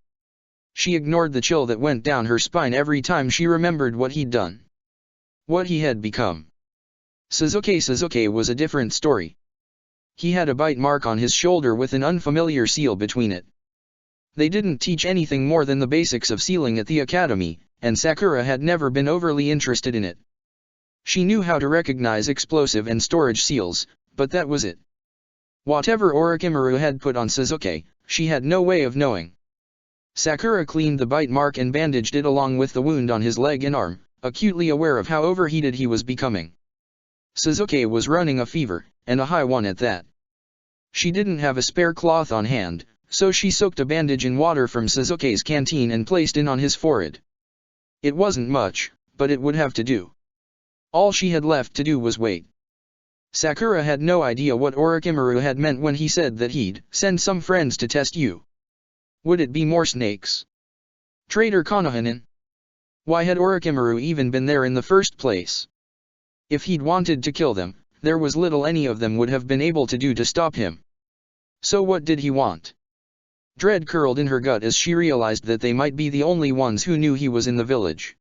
She ignored the chill that went down her spine every time she remembered what he'd done. What he had become. Sasuke was a different story. He had a bite mark on his shoulder with an unfamiliar seal between it. They didn't teach anything more than the basics of sealing at the academy, and Sakura had never been overly interested in it. She knew how to recognize explosive and storage seals, but that was it. Whatever Orochimaru had put on Sasuke, she had no way of knowing. Sakura cleaned the bite mark and bandaged it along with the wound on his leg and arm, acutely aware of how overheated he was becoming. Sasuke was running a fever, and a high one at that. She didn't have a spare cloth on hand, so she soaked a bandage in water from Sasuke's canteen and placed it on his forehead. It wasn't much, but it would have to do. All she had left to do was wait. Sakura had no idea what Orochimaru had meant when he said that he'd send some friends to test you. Would it be more snakes? Traitor Konohana? Why had Orochimaru even been there in the first place? If he'd wanted to kill them, there was little any of them would have been able to do to stop him. So what did he want? Dread curled in her gut as she realized that they might be the only ones who knew he was in the village.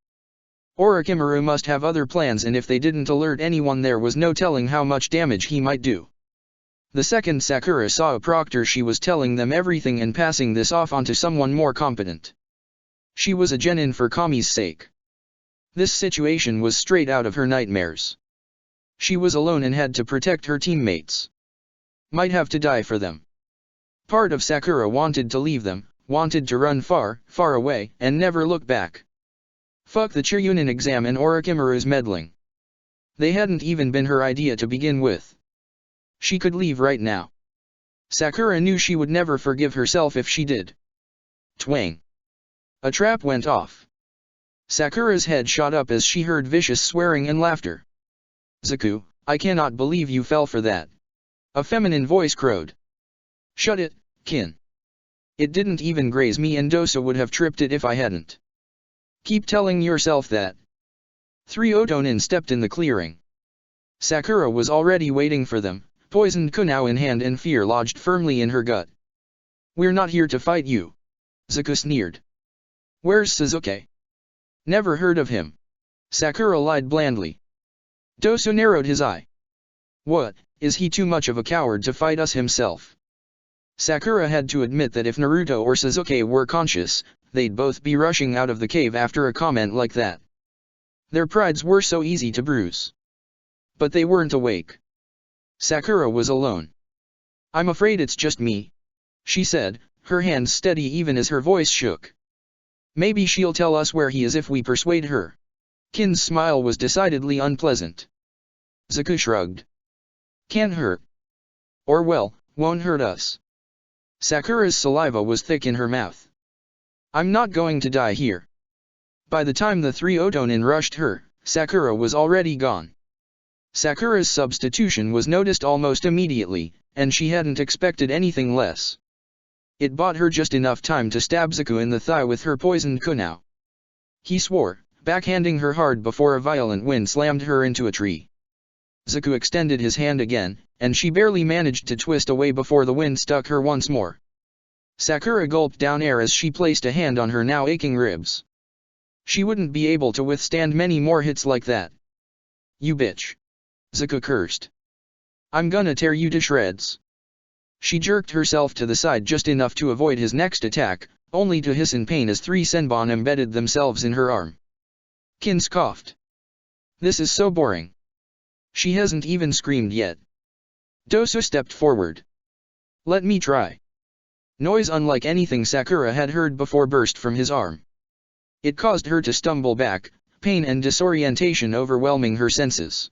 Orochimaru must have other plans, and if they didn't alert anyone there was no telling how much damage he might do. The second Sakura saw a proctor, she was telling them everything and passing this off onto someone more competent. She was a genin for Kami's sake. This situation was straight out of her nightmares. She was alone and had to protect her teammates. Might have to die for them. Part of Sakura wanted to leave them, wanted to run far, far away, and never look back. Fuck the Chunin exam and Orochimaru's meddling. They hadn't even been her idea to begin with. She could leave right now. Sakura knew she would never forgive herself if she did. Twang. A trap went off. Sakura's head shot up as she heard vicious swearing and laughter. Zaku, I cannot believe you fell for that. A feminine voice crowed. Shut it, Kin. It didn't even graze me and Dosa would have tripped it if I hadn't. Keep telling yourself that. 3 Otonin stepped in the clearing. Sakura was already waiting for them, poisoned kunao in hand and fear lodged firmly in her gut. We're not here to fight you. Zaku sneered. Where's Sasuke? Never heard of him. Sakura lied blandly. Dosa narrowed his eye. What, is he too much of a coward to fight us himself? Sakura had to admit that if Naruto or Sasuke were conscious, they'd both be rushing out of the cave after a comment like that. Their prides were so easy to bruise. But they weren't awake. Sakura was alone. I'm afraid it's just me, she said, her hands steady even as her voice shook. Maybe she'll tell us where he is if we persuade her. Kin's smile was decidedly unpleasant. Zaku shrugged. Can't hurt. Or well, won't hurt us. Sakura's saliva was thick in her mouth. I'm not going to die here. By the time the three Otonin rushed her, Sakura was already gone. Sakura's substitution was noticed almost immediately, and she hadn't expected anything less. It bought her just enough time to stab Zaku in the thigh with her poisoned kunai. He swore, backhanding her hard before a violent wind slammed her into a tree. Zaku extended his hand again, and she barely managed to twist away before the wind stuck her once more. Sakura gulped down air as she placed a hand on her now aching ribs. She wouldn't be able to withstand many more hits like that. You bitch. Zaku cursed. I'm gonna tear you to shreds. She jerked herself to the side just enough to avoid his next attack, only to hiss in pain as 3 senbon embedded themselves in her arm. Kin scoffed. This is so boring. She hasn't even screamed yet. Dosu stepped forward. Let me try. Noise unlike anything Sakura had heard before burst from his arm. It caused her to stumble back, pain and disorientation overwhelming her senses.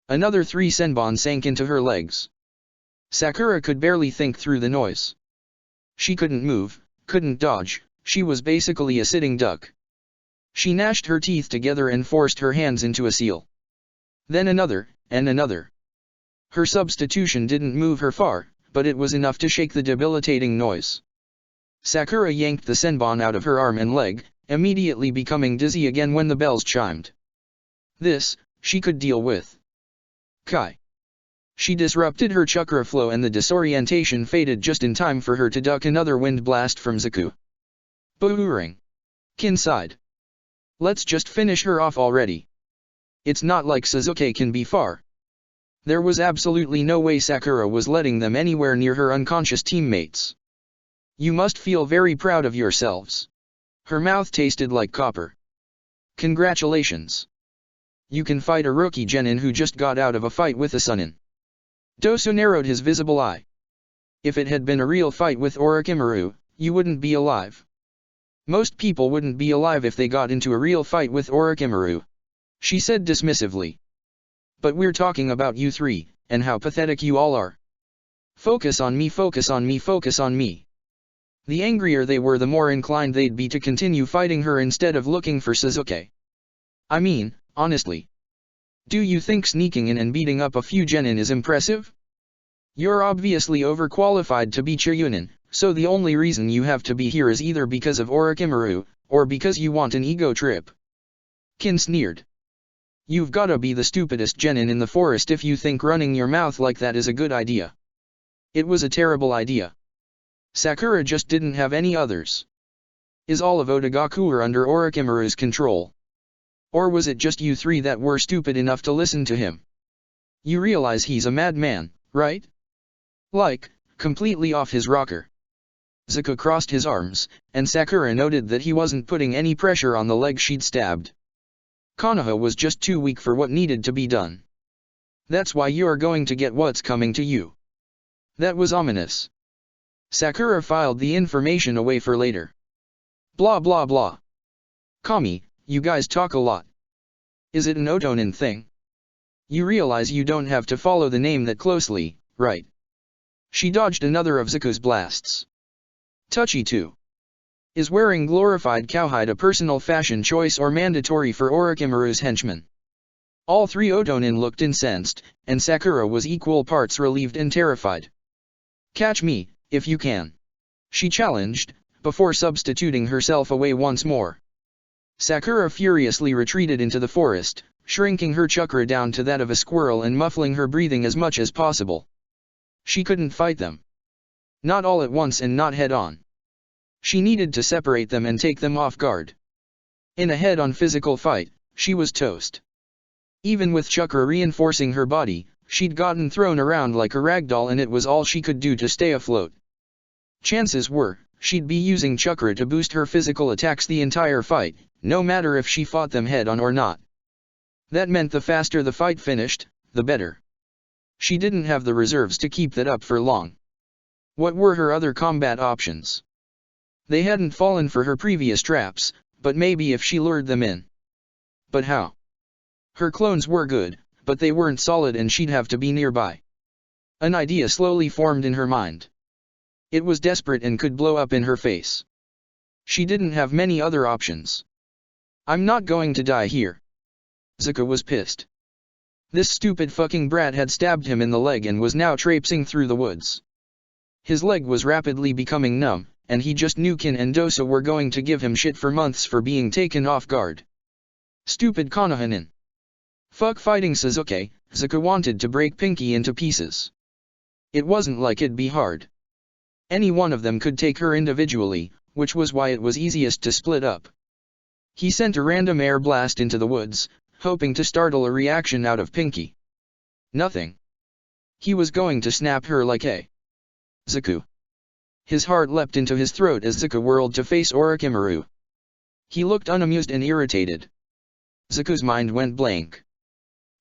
Another 3 senbon sank into her legs. Sakura could barely think through the noise. She couldn't move, couldn't dodge, she was basically a sitting duck. She gnashed her teeth together and forced her hands into a seal. Then another, and another. Her substitution didn't move her far, but it was enough to shake the debilitating noise. Sakura yanked the senbon out of her arm and leg, immediately becoming dizzy again when the bells chimed. This, she could deal with. Kai. She disrupted her chakra flow and the disorientation faded just in time for her to duck another wind blast from Zaku. Booring. Kin sighed. Let's just finish her off already. It's not like Sasuke can be far. There was absolutely no way Sakura was letting them anywhere near her unconscious teammates. You must feel very proud of yourselves. Her mouth tasted like copper. Congratulations. You can fight a rookie genin who just got out of a fight with a Sunin. Dosu narrowed his visible eye. If it had been a real fight with Orochimaru, you wouldn't be alive. Most people wouldn't be alive if they got into a real fight with Orochimaru. She said dismissively. But we're talking about you three, and how pathetic you all are. Focus on me, focus on me, focus on me. The angrier they were, the more inclined they'd be to continue fighting her instead of looking for Sasuke. I mean, honestly. Do you think sneaking in and beating up a few genin is impressive? You're obviously overqualified to be Chunin, so the only reason you have to be here is either because of Orochimaru, or because you want an ego trip. Kin sneered. You've gotta be the stupidest genin in the forest if you think running your mouth like that is a good idea. It was a terrible idea. Sakura just didn't have any others. Is all of Otogakure under Orochimaru's control? Or was it just you three that were stupid enough to listen to him? You realize he's a madman, right? Like, completely off his rocker. Zaku crossed his arms, and Sakura noted that he wasn't putting any pressure on the leg she'd stabbed. Konoha was just too weak for what needed to be done. That's why you're going to get what's coming to you. That was ominous. Sakura filed the information away for later. Blah blah blah. Kami, you guys talk a lot. Is it an Otonin thing? You realize you don't have to follow the name that closely, right? She dodged another of Zaku's blasts. Touchy too. Is wearing glorified cowhide a personal fashion choice or mandatory for Orochimaru's henchmen? All 3 Otonin looked incensed, and Sakura was equal parts relieved and terrified. Catch me, if you can. She challenged, before substituting herself away once more. Sakura furiously retreated into the forest, shrinking her chakra down to that of a squirrel and muffling her breathing as much as possible. She couldn't fight them. Not all at once and not head-on. She needed to separate them and take them off guard. In a head-on physical fight, she was toast. Even with chakra reinforcing her body, she'd gotten thrown around like a ragdoll and it was all she could do to stay afloat. Chances were, she'd be using chakra to boost her physical attacks the entire fight, no matter if she fought them head-on or not. That meant the faster the fight finished, the better. She didn't have the reserves to keep that up for long. What were her other combat options? They hadn't fallen for her previous traps, but maybe if she lured them in. But how? Her clones were good, but they weren't solid and she'd have to be nearby. An idea slowly formed in her mind. It was desperate and could blow up in her face. She didn't have many other options. I'm not going to die here. Zuko was pissed. This stupid fucking brat had stabbed him in the leg and was now traipsing through the woods. His leg was rapidly becoming numb, and he just knew Kin and Dosa were going to give him shit for months for being taken off guard. Stupid Konohanin. Fuck fighting Sasuke, Zuko wanted to break Pinky into pieces. It wasn't like it'd be hard. Any one of them could take her individually, which was why it was easiest to split up. He sent a random air blast into the woods, hoping to startle a reaction out of Pinky. Nothing. He was going to snap her like a Zuko. His heart leapt into his throat as Zuko whirled to face Orochimaru. He looked unamused and irritated. Zuko's mind went blank.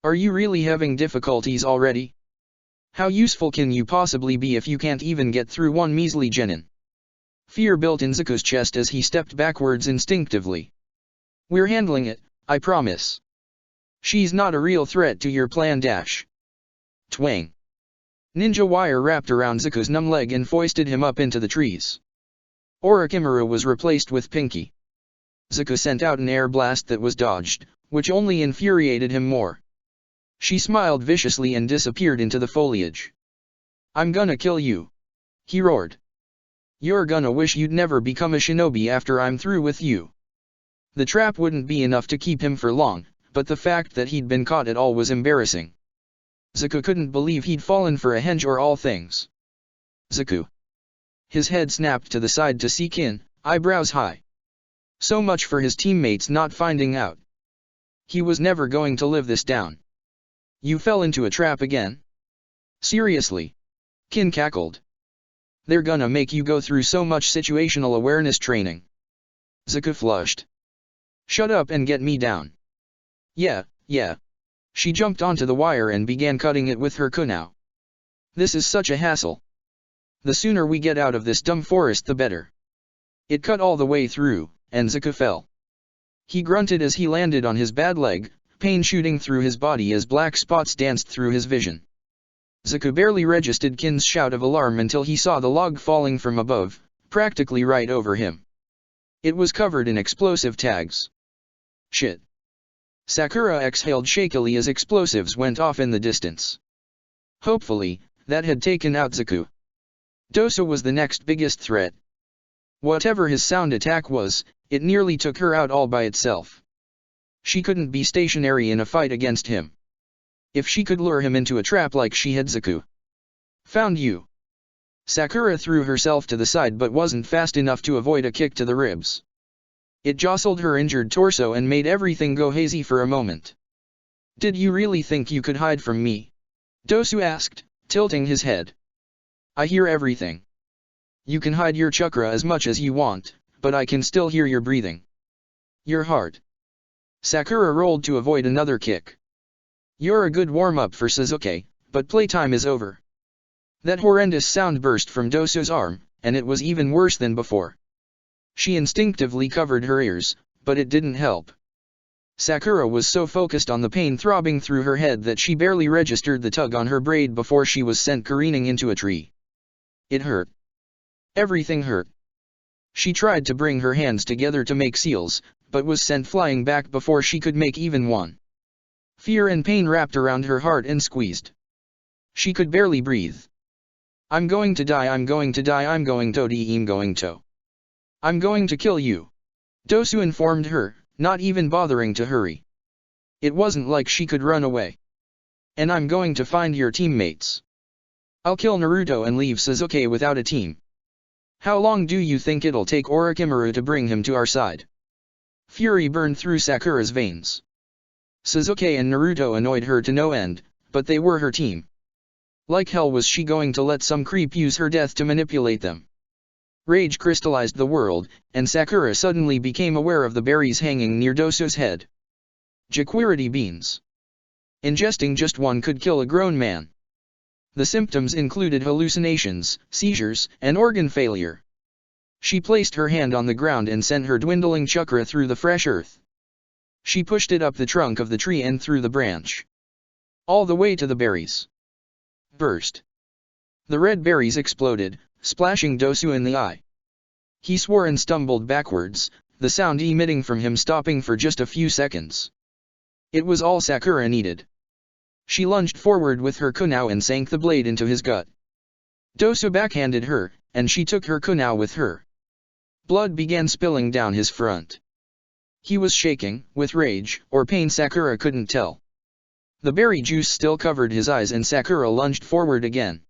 Are you really having difficulties already? How useful can you possibly be if you can't even get through one measly genin? Fear built in Zuko's chest as he stepped backwards instinctively. We're handling it, I promise. She's not a real threat to your plan dash. Twang. Ninja wire wrapped around Zuko's numb leg and foisted him up into the trees. Orochimaru was replaced with Pinky. Zuko sent out an air blast that was dodged, which only infuriated him more. She smiled viciously and disappeared into the foliage. I'm gonna kill you. He roared. You're gonna wish you'd never become a shinobi after I'm through with you. The trap wouldn't be enough to keep him for long, but the fact that he'd been caught at all was embarrassing. Zuko couldn't believe he'd fallen for a henge or all things. Zuko. His head snapped to the side to see Kin, eyebrows high. So much for his teammates not finding out. He was never going to live this down. You fell into a trap again? Seriously? Kin cackled. They're gonna make you go through so much situational awareness training. Zuko flushed. Shut up and get me down. Yeah. She jumped onto the wire and began cutting it with her kunai. This is such a hassle. The sooner we get out of this dumb forest the better. It cut all the way through, and Zuko fell. He grunted as he landed on his bad leg, pain shooting through his body as black spots danced through his vision. Zuko barely registered Kin's shout of alarm until he saw the log falling from above, practically right over him. It was covered in explosive tags. Shit. Sakura exhaled shakily as explosives went off in the distance. Hopefully, that had taken out Zuko. Dosa was the next biggest threat. Whatever his sound attack was, it nearly took her out all by itself. She couldn't be stationary in a fight against him. If she could lure him into a trap like she had Zuko. Found you. Sakura threw herself to the side but wasn't fast enough to avoid a kick to the ribs. It jostled her injured torso and made everything go hazy for a moment. Did you really think you could hide from me? Dosu asked, tilting his head. I hear everything. You can hide your chakra as much as you want, but I can still hear your breathing. Your heart. Sakura rolled to avoid another kick. You're a good warm-up for Sasuke, but playtime is over. That horrendous sound burst from Dosu's arm, and it was even worse than before. She instinctively covered her ears, but it didn't help. Sakura was so focused on the pain throbbing through her head that she barely registered the tug on her braid before she was sent careening into a tree. It hurt. Everything hurt. She tried to bring her hands together to make seals, but was sent flying back before she could make even one. Fear and pain wrapped around her heart and squeezed. She could barely breathe. I'm going to die, I'm going to die, I'm going to. I'm going to kill you. Dosu informed her, not even bothering to hurry. It wasn't like she could run away. And I'm going to find your teammates. I'll kill Naruto and leave Sasuke without a team. How long do you think it'll take Orochimaru to bring him to our side? Fury burned through Sakura's veins. Sasuke and Naruto annoyed her to no end, but they were her team. Like hell was she going to let some creep use her death to manipulate them? Rage crystallized the world, and Sakura suddenly became aware of the berries hanging near Dosu's head. Jaquirity beans. Ingesting just one could kill a grown man. The symptoms included hallucinations, seizures, and organ failure. She placed her hand on the ground and sent her dwindling chakra through the fresh earth. She pushed it up the trunk of the tree and through the branch. All the way to the berries. Burst. The red berries exploded, splashing Dosu in the eye. He swore and stumbled backwards, the sound emitting from him stopping for just a few seconds. It was all Sakura needed. She lunged forward with her kunao and sank the blade into his gut. Dosu backhanded her, and she took her kunao with her. Blood began spilling down his front. He was shaking, with rage, or pain Sakura couldn't tell. The berry juice still covered his eyes and Sakura lunged forward again.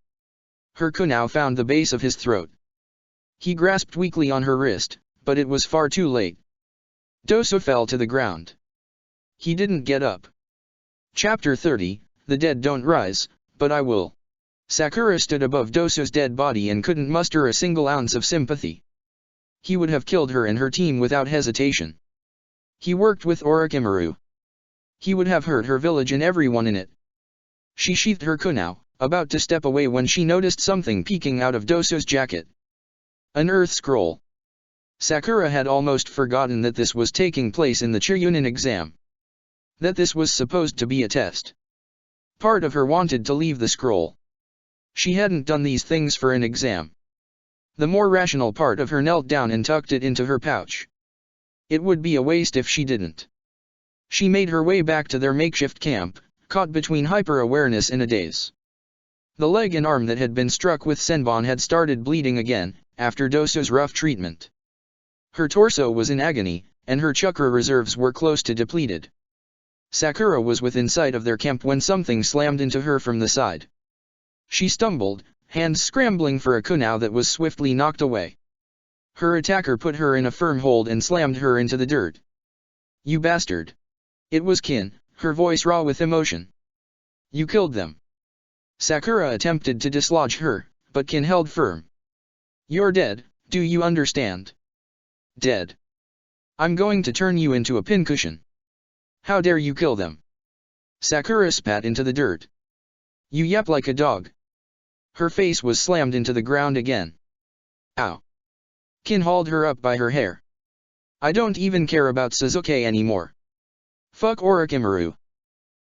Her kunao found the base of his throat. He grasped weakly on her wrist, but it was far too late. Dosu fell to the ground. He didn't get up. Chapter 30, The Dead Don't Rise, But I Will. Sakura stood above Dosu's dead body and couldn't muster a single ounce of sympathy. He would have killed her and her team without hesitation. He worked with Orochimaru. He would have hurt her village and everyone in it. She sheathed her kunao, about to step away when she noticed something peeking out of Dosu's jacket. An earth scroll. Sakura had almost forgotten that this was taking place in the Chunin exam. That this was supposed to be a test. Part of her wanted to leave the scroll. She hadn't done these things for an exam. The more rational part of her knelt down and tucked it into her pouch. It would be a waste if she didn't. She made her way back to their makeshift camp, caught between hyper-awareness and a daze. The leg and arm that had been struck with senbon had started bleeding again, after Dosu's rough treatment. Her torso was in agony, and her chakra reserves were close to depleted. Sakura was within sight of their camp when something slammed into her from the side. She stumbled, hands scrambling for a kunao that was swiftly knocked away. Her attacker put her in a firm hold and slammed her into the dirt. "You bastard!" It was Kin, her voice raw with emotion. "You killed them." Sakura attempted to dislodge her, but Kin held firm. "You're dead, do you understand? Dead. I'm going to turn you into a pincushion. How dare you kill them?" Sakura spat into the dirt. "You yap like a dog." Her face was slammed into the ground again. "Ow." Kin hauled her up by her hair. "I don't even care about Sasuke anymore. Fuck Orochimaru.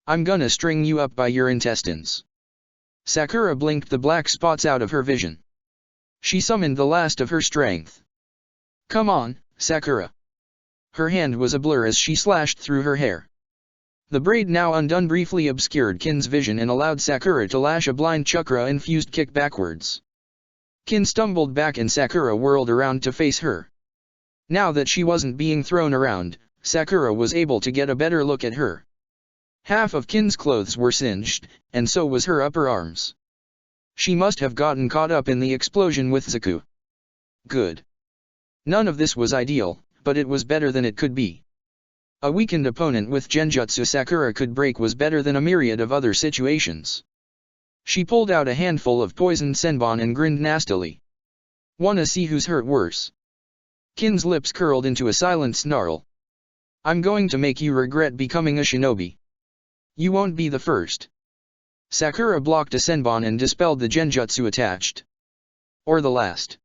I'm gonna string you up by your intestines." Sakura blinked the black spots out of her vision. She summoned the last of her strength. "Come on, Sakura." Her hand was a blur as she slashed through her hair. The braid now undone briefly obscured Kin's vision and allowed Sakura to lash a blind chakra-infused kick backwards. Kin stumbled back and Sakura whirled around to face her. Now that she wasn't being thrown around, Sakura was able to get a better look at her. Half of Kin's clothes were singed, and so was her upper arms. She must have gotten caught up in the explosion with Zaku. Good. None of this was ideal, but it was better than it could be. A weakened opponent with genjutsu Sakura could break was better than a myriad of other situations. She pulled out a handful of poisoned senbon and grinned nastily. "Wanna see who's hurt worse?" Kin's lips curled into a silent snarl. "I'm going to make you regret becoming a shinobi. You won't be the first." Sakura blocked a senbon and dispelled the genjutsu attached. "Or the last."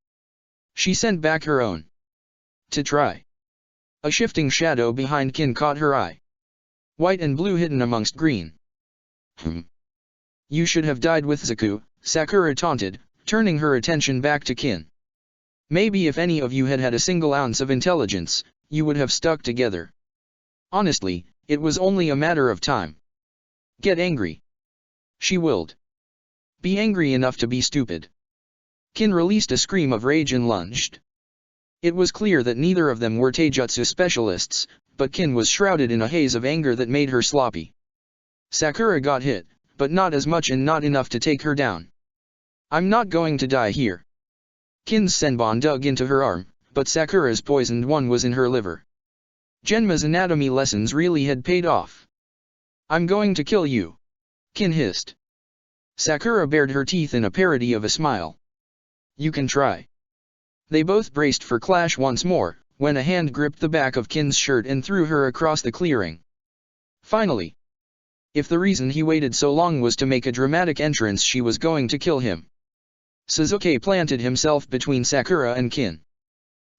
She sent back her own. "To try." A shifting shadow behind Kin caught her eye. White and blue hidden amongst green. "You should have died with Zaku," Sakura taunted, turning her attention back to Kin. "Maybe if any of you had had a single ounce of intelligence, you would have stuck together. Honestly, it was only a matter of time. Get angry." She willed. "Be angry enough to be stupid." Kin released a scream of rage and lunged. It was clear that neither of them were taijutsu specialists, but Kin was shrouded in a haze of anger that made her sloppy. Sakura got hit, but not as much and not enough to take her down. "I'm not going to die here." Kin's senbon dug into her arm, but Sakura's poisoned one was in her liver. Genma's anatomy lessons really had paid off. "I'm going to kill you," Kin hissed. Sakura bared her teeth in a parody of a smile. "You can try." They both braced for clash once more, when a hand gripped the back of Kin's shirt and threw her across the clearing. Finally. If the reason he waited so long was to make a dramatic entrance, she was going to kill him. Sasuke planted himself between Sakura and Kin.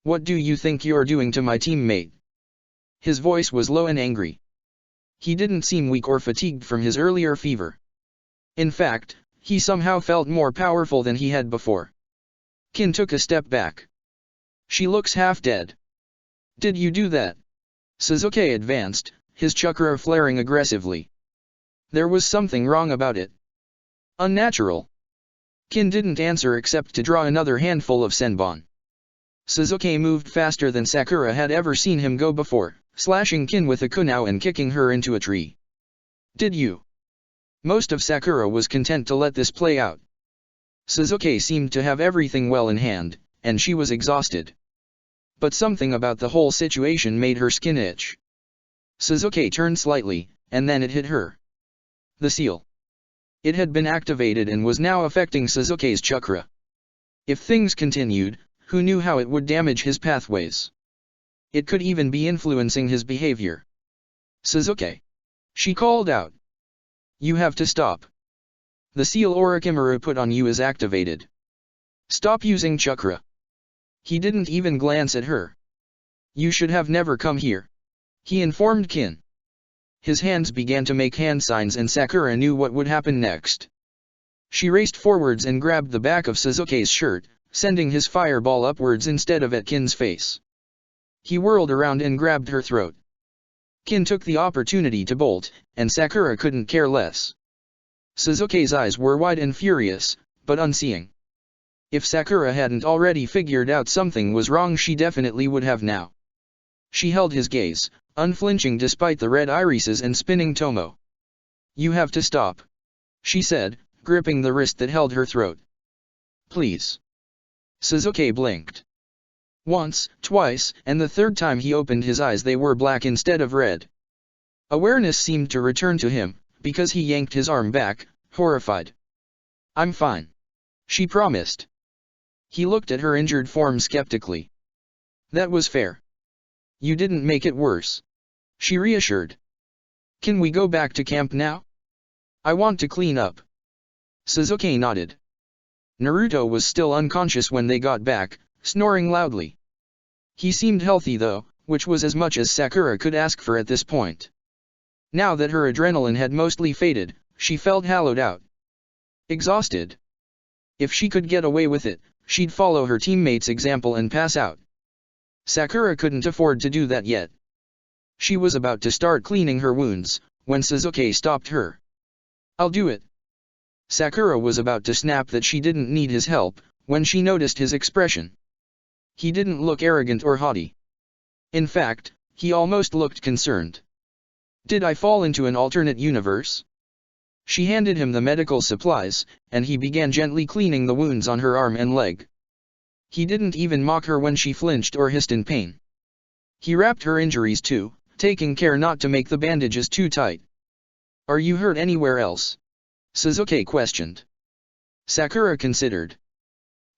"What do you think you're doing to my teammate?" His voice was low and angry. He didn't seem weak or fatigued from his earlier fever. In fact, he somehow felt more powerful than he had before. Kin took a step back. She looks half dead. Did you do that? Sasuke advanced, his chakra flaring aggressively. There was something wrong about it. Unnatural. Kin didn't answer except to draw another handful of senbon. Sasuke moved faster than Sakura had ever seen him go before, slashing Kin with a kunao and kicking her into a tree. Did you? Most of Sakura was content to let this play out. Sasuke seemed to have everything well in hand, and she was exhausted. But something about the whole situation made her skin itch. Sasuke turned slightly, and then it hit her. The seal. It had been activated and was now affecting Sasuke's chakra. If things continued, who knew how it would damage his pathways? It could even be influencing his behavior. Sasuke! She called out. You have to stop. The seal Orochimaru put on you is activated. Stop using chakra. He didn't even glance at her. You should have never come here. He informed Kin. His hands began to make hand signs and Sakura knew what would happen next. She raced forwards and grabbed the back of Sasuke's shirt, sending his fireball upwards instead of at Kin's face. He whirled around and grabbed her throat. Kin took the opportunity to bolt, and Sakura couldn't care less. Sasuke's eyes were wide and furious, but unseeing. If Sakura hadn't already figured out something was wrong, she definitely would have now. She held his gaze, unflinching despite the red irises and spinning tomo. You have to stop, she said, gripping the wrist that held her throat. Please. Sasuke blinked. Once, twice, and the third time he opened his eyes they were black instead of red. Awareness seemed to return to him, because he yanked his arm back, horrified. I'm fine, she promised. He looked at her injured form skeptically. That was fair. You didn't make it worse, she reassured. Can we go back to camp now? I want to clean up. Sasuke nodded. Naruto was still unconscious when they got back, snoring loudly. He seemed healthy though, which was as much as Sakura could ask for at this point. Now that her adrenaline had mostly faded, she felt hollowed out. Exhausted. If she could get away with it, she'd follow her teammates' example and pass out. Sakura couldn't afford to do that yet. She was about to start cleaning her wounds, when Sasuke stopped her. I'll do it. Sakura was about to snap that she didn't need his help, when she noticed his expression. He didn't look arrogant or haughty. In fact, he almost looked concerned. Did I fall into an alternate universe? She handed him the medical supplies, and he began gently cleaning the wounds on her arm and leg. He didn't even mock her when she flinched or hissed in pain. He wrapped her injuries too, taking care not to make the bandages too tight. Are you hurt anywhere else? Sasuke questioned. Sakura considered.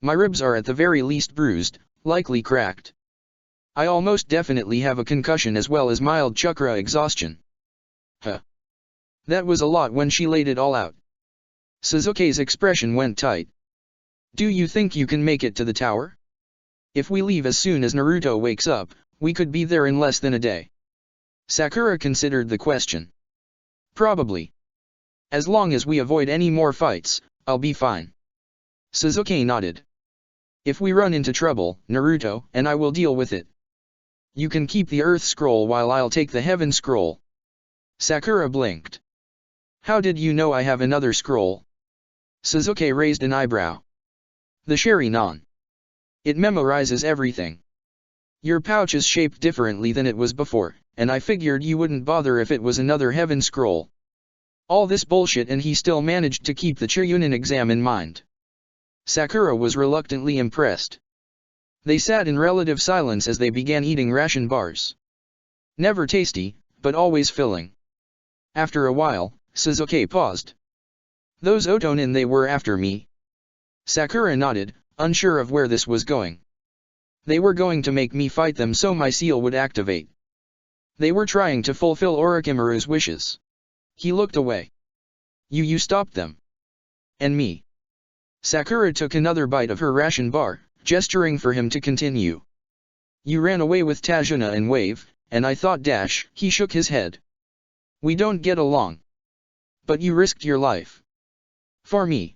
My ribs are at the very least bruised, likely cracked. I almost definitely have a concussion as well as mild chakra exhaustion. Huh. That was a lot when she laid it all out. Sasuke's expression went tight. Do you think you can make it to the tower? If we leave as soon as Naruto wakes up, we could be there in less than a day. Sakura considered the question. Probably. As long as we avoid any more fights, I'll be fine. Sasuke nodded. If we run into trouble, Naruto and I will deal with it. You can keep the Earth Scroll while I'll take the Heaven Scroll. Sakura blinked. How did you know I have another scroll? Sasuke raised an eyebrow. The Sharingan. It memorizes everything. Your pouch is shaped differently than it was before, and I figured you wouldn't bother if it was another Heaven Scroll. All this bullshit, and he still managed to keep the Chunin exam in mind. Sakura was reluctantly impressed. They sat in relative silence as they began eating ration bars. Never tasty, but always filling. After a while, Sasuke paused. Those Otonin, they were after me. Sakura nodded, unsure of where this was going. They were going to make me fight them so my seal would activate. They were trying to fulfill Orochimaru's wishes. He looked away. You stopped them. And me. Sakura took another bite of her ration bar, gesturing for him to continue. You ran away with Tajuna and Wave, and I thought he shook his head. We don't get along. But you risked your life. For me.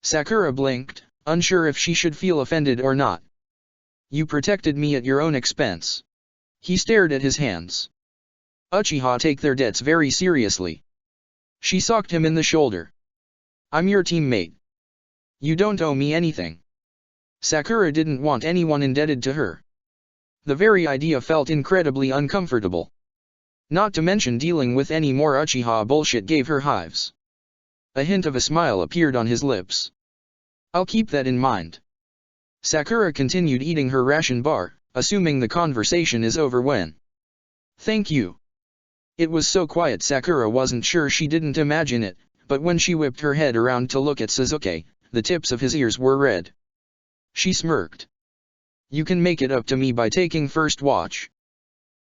Sakura blinked, unsure if she should feel offended or not. You protected me at your own expense. He stared at his hands. Uchiha take their debts very seriously. She socked him in the shoulder. I'm your teammate. You don't owe me anything. Sakura didn't want anyone indebted to her. The very idea felt incredibly uncomfortable. Not to mention dealing with any more Uchiha bullshit gave her hives. A hint of a smile appeared on his lips. I'll keep that in mind. Sakura continued eating her ration bar, assuming the conversation is over when. Thank you. It was so quiet Sakura wasn't sure she didn't imagine it, but when she whipped her head around to look at Sasuke, the tips of his ears were red. She smirked. You can make it up to me by taking first watch.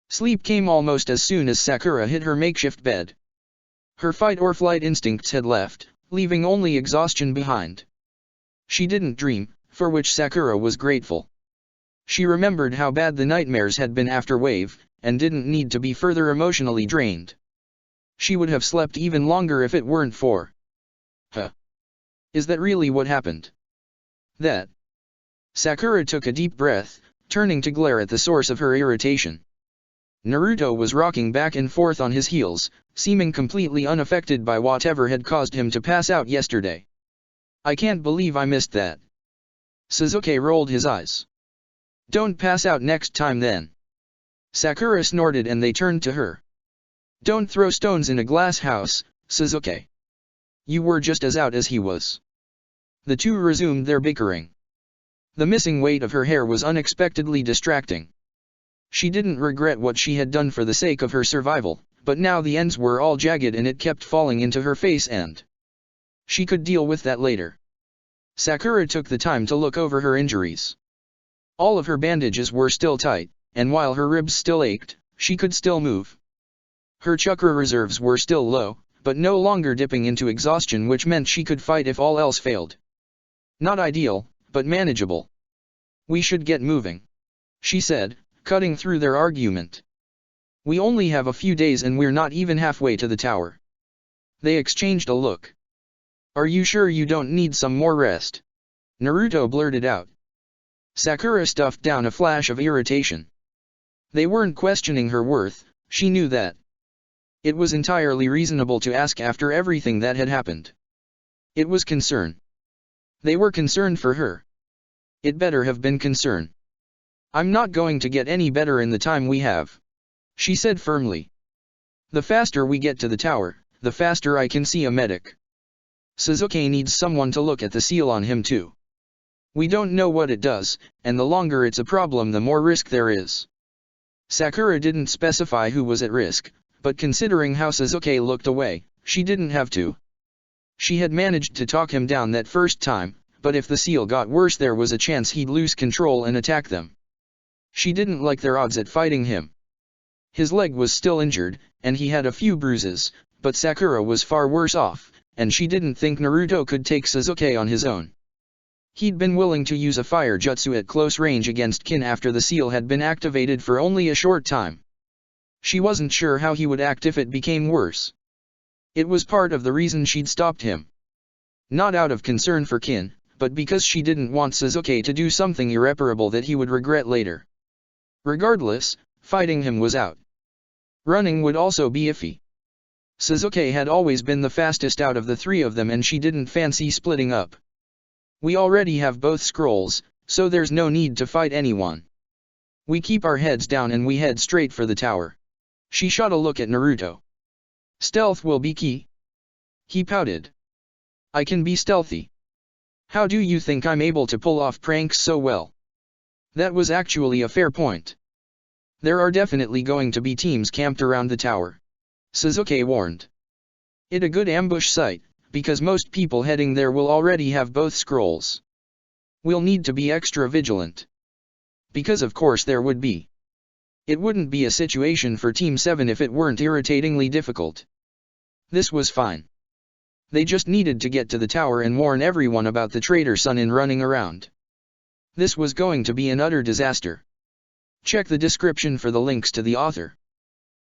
Sleep came almost as soon as Sakura hit her makeshift bed. Her fight or flight instincts had left, leaving only exhaustion behind. She didn't dream, for which Sakura was grateful. She remembered how bad the nightmares had been after Wave, and didn't need to be further emotionally drained. She would have slept even longer if it weren't for. Is that really what happened? That. Sakura took a deep breath, turning to glare at the source of her irritation. Naruto was rocking back and forth on his heels, seeming completely unaffected by whatever had caused him to pass out yesterday. I can't believe I missed that. Sasuke rolled his eyes. Don't pass out next time then. Sakura snorted and they turned to her. Don't throw stones in a glass house, Sasuke. You were just as out as he was. The two resumed their bickering. The missing weight of her hair was unexpectedly distracting. She didn't regret what she had done for the sake of her survival, but now the ends were all jagged and it kept falling into her face and she could deal with that later. Sakura took the time to look over her injuries. All of her bandages were still tight, and while her ribs still ached, she could still move. Her chakra reserves were still low, but no longer dipping into exhaustion, which meant she could fight if all else failed. Not ideal, but manageable. We should get moving, she said, cutting through their argument. We only have a few days and we're not even halfway to the tower. They exchanged a look. Are you sure you don't need some more rest? Naruto blurted out. Sakura stuffed down a flash of irritation. They weren't questioning her worth, she knew that. It was entirely reasonable to ask after everything that had happened. It was concern. They were concerned for her. It better have been concern. I'm not going to get any better in the time we have, she said firmly. The faster we get to the tower, the faster I can see a medic. Sasuke needs someone to look at the seal on him too. We don't know what it does, and the longer it's a problem the more risk there is. Sakura didn't specify who was at risk, but considering how Sasuke looked away, she didn't have to. She had managed to talk him down that first time, but if the seal got worse there was a chance he'd lose control and attack them. She didn't like their odds at fighting him. His leg was still injured, and he had a few bruises, but Sakura was far worse off, and she didn't think Naruto could take Sasuke on his own. He'd been willing to use a fire jutsu at close range against Kin after the seal had been activated for only a short time. She wasn't sure how he would act if it became worse. It was part of the reason she'd stopped him. Not out of concern for Kin, but because she didn't want Sasuke to do something irreparable that he would regret later. Regardless, fighting him was out. Running would also be iffy. Sasuke had always been the fastest out of the three of them and she didn't fancy splitting up. We already have both scrolls, so there's no need to fight anyone. We keep our heads down and we head straight for the tower. She shot a look at Naruto. Stealth will be key. He pouted. I can be stealthy. How do you think I'm able to pull off pranks so well? That was actually a fair point. There are definitely going to be teams camped around the tower, Sasuke warned. It a good ambush site, because most people heading there will already have both scrolls. We'll need to be extra vigilant. Because of course there would be. It wouldn't be a situation for Team 7 if it weren't irritatingly difficult. This was fine. They just needed to get to the tower and warn everyone about the traitor Sunin running around. This was going to be an utter disaster. Check the description for the links to the author.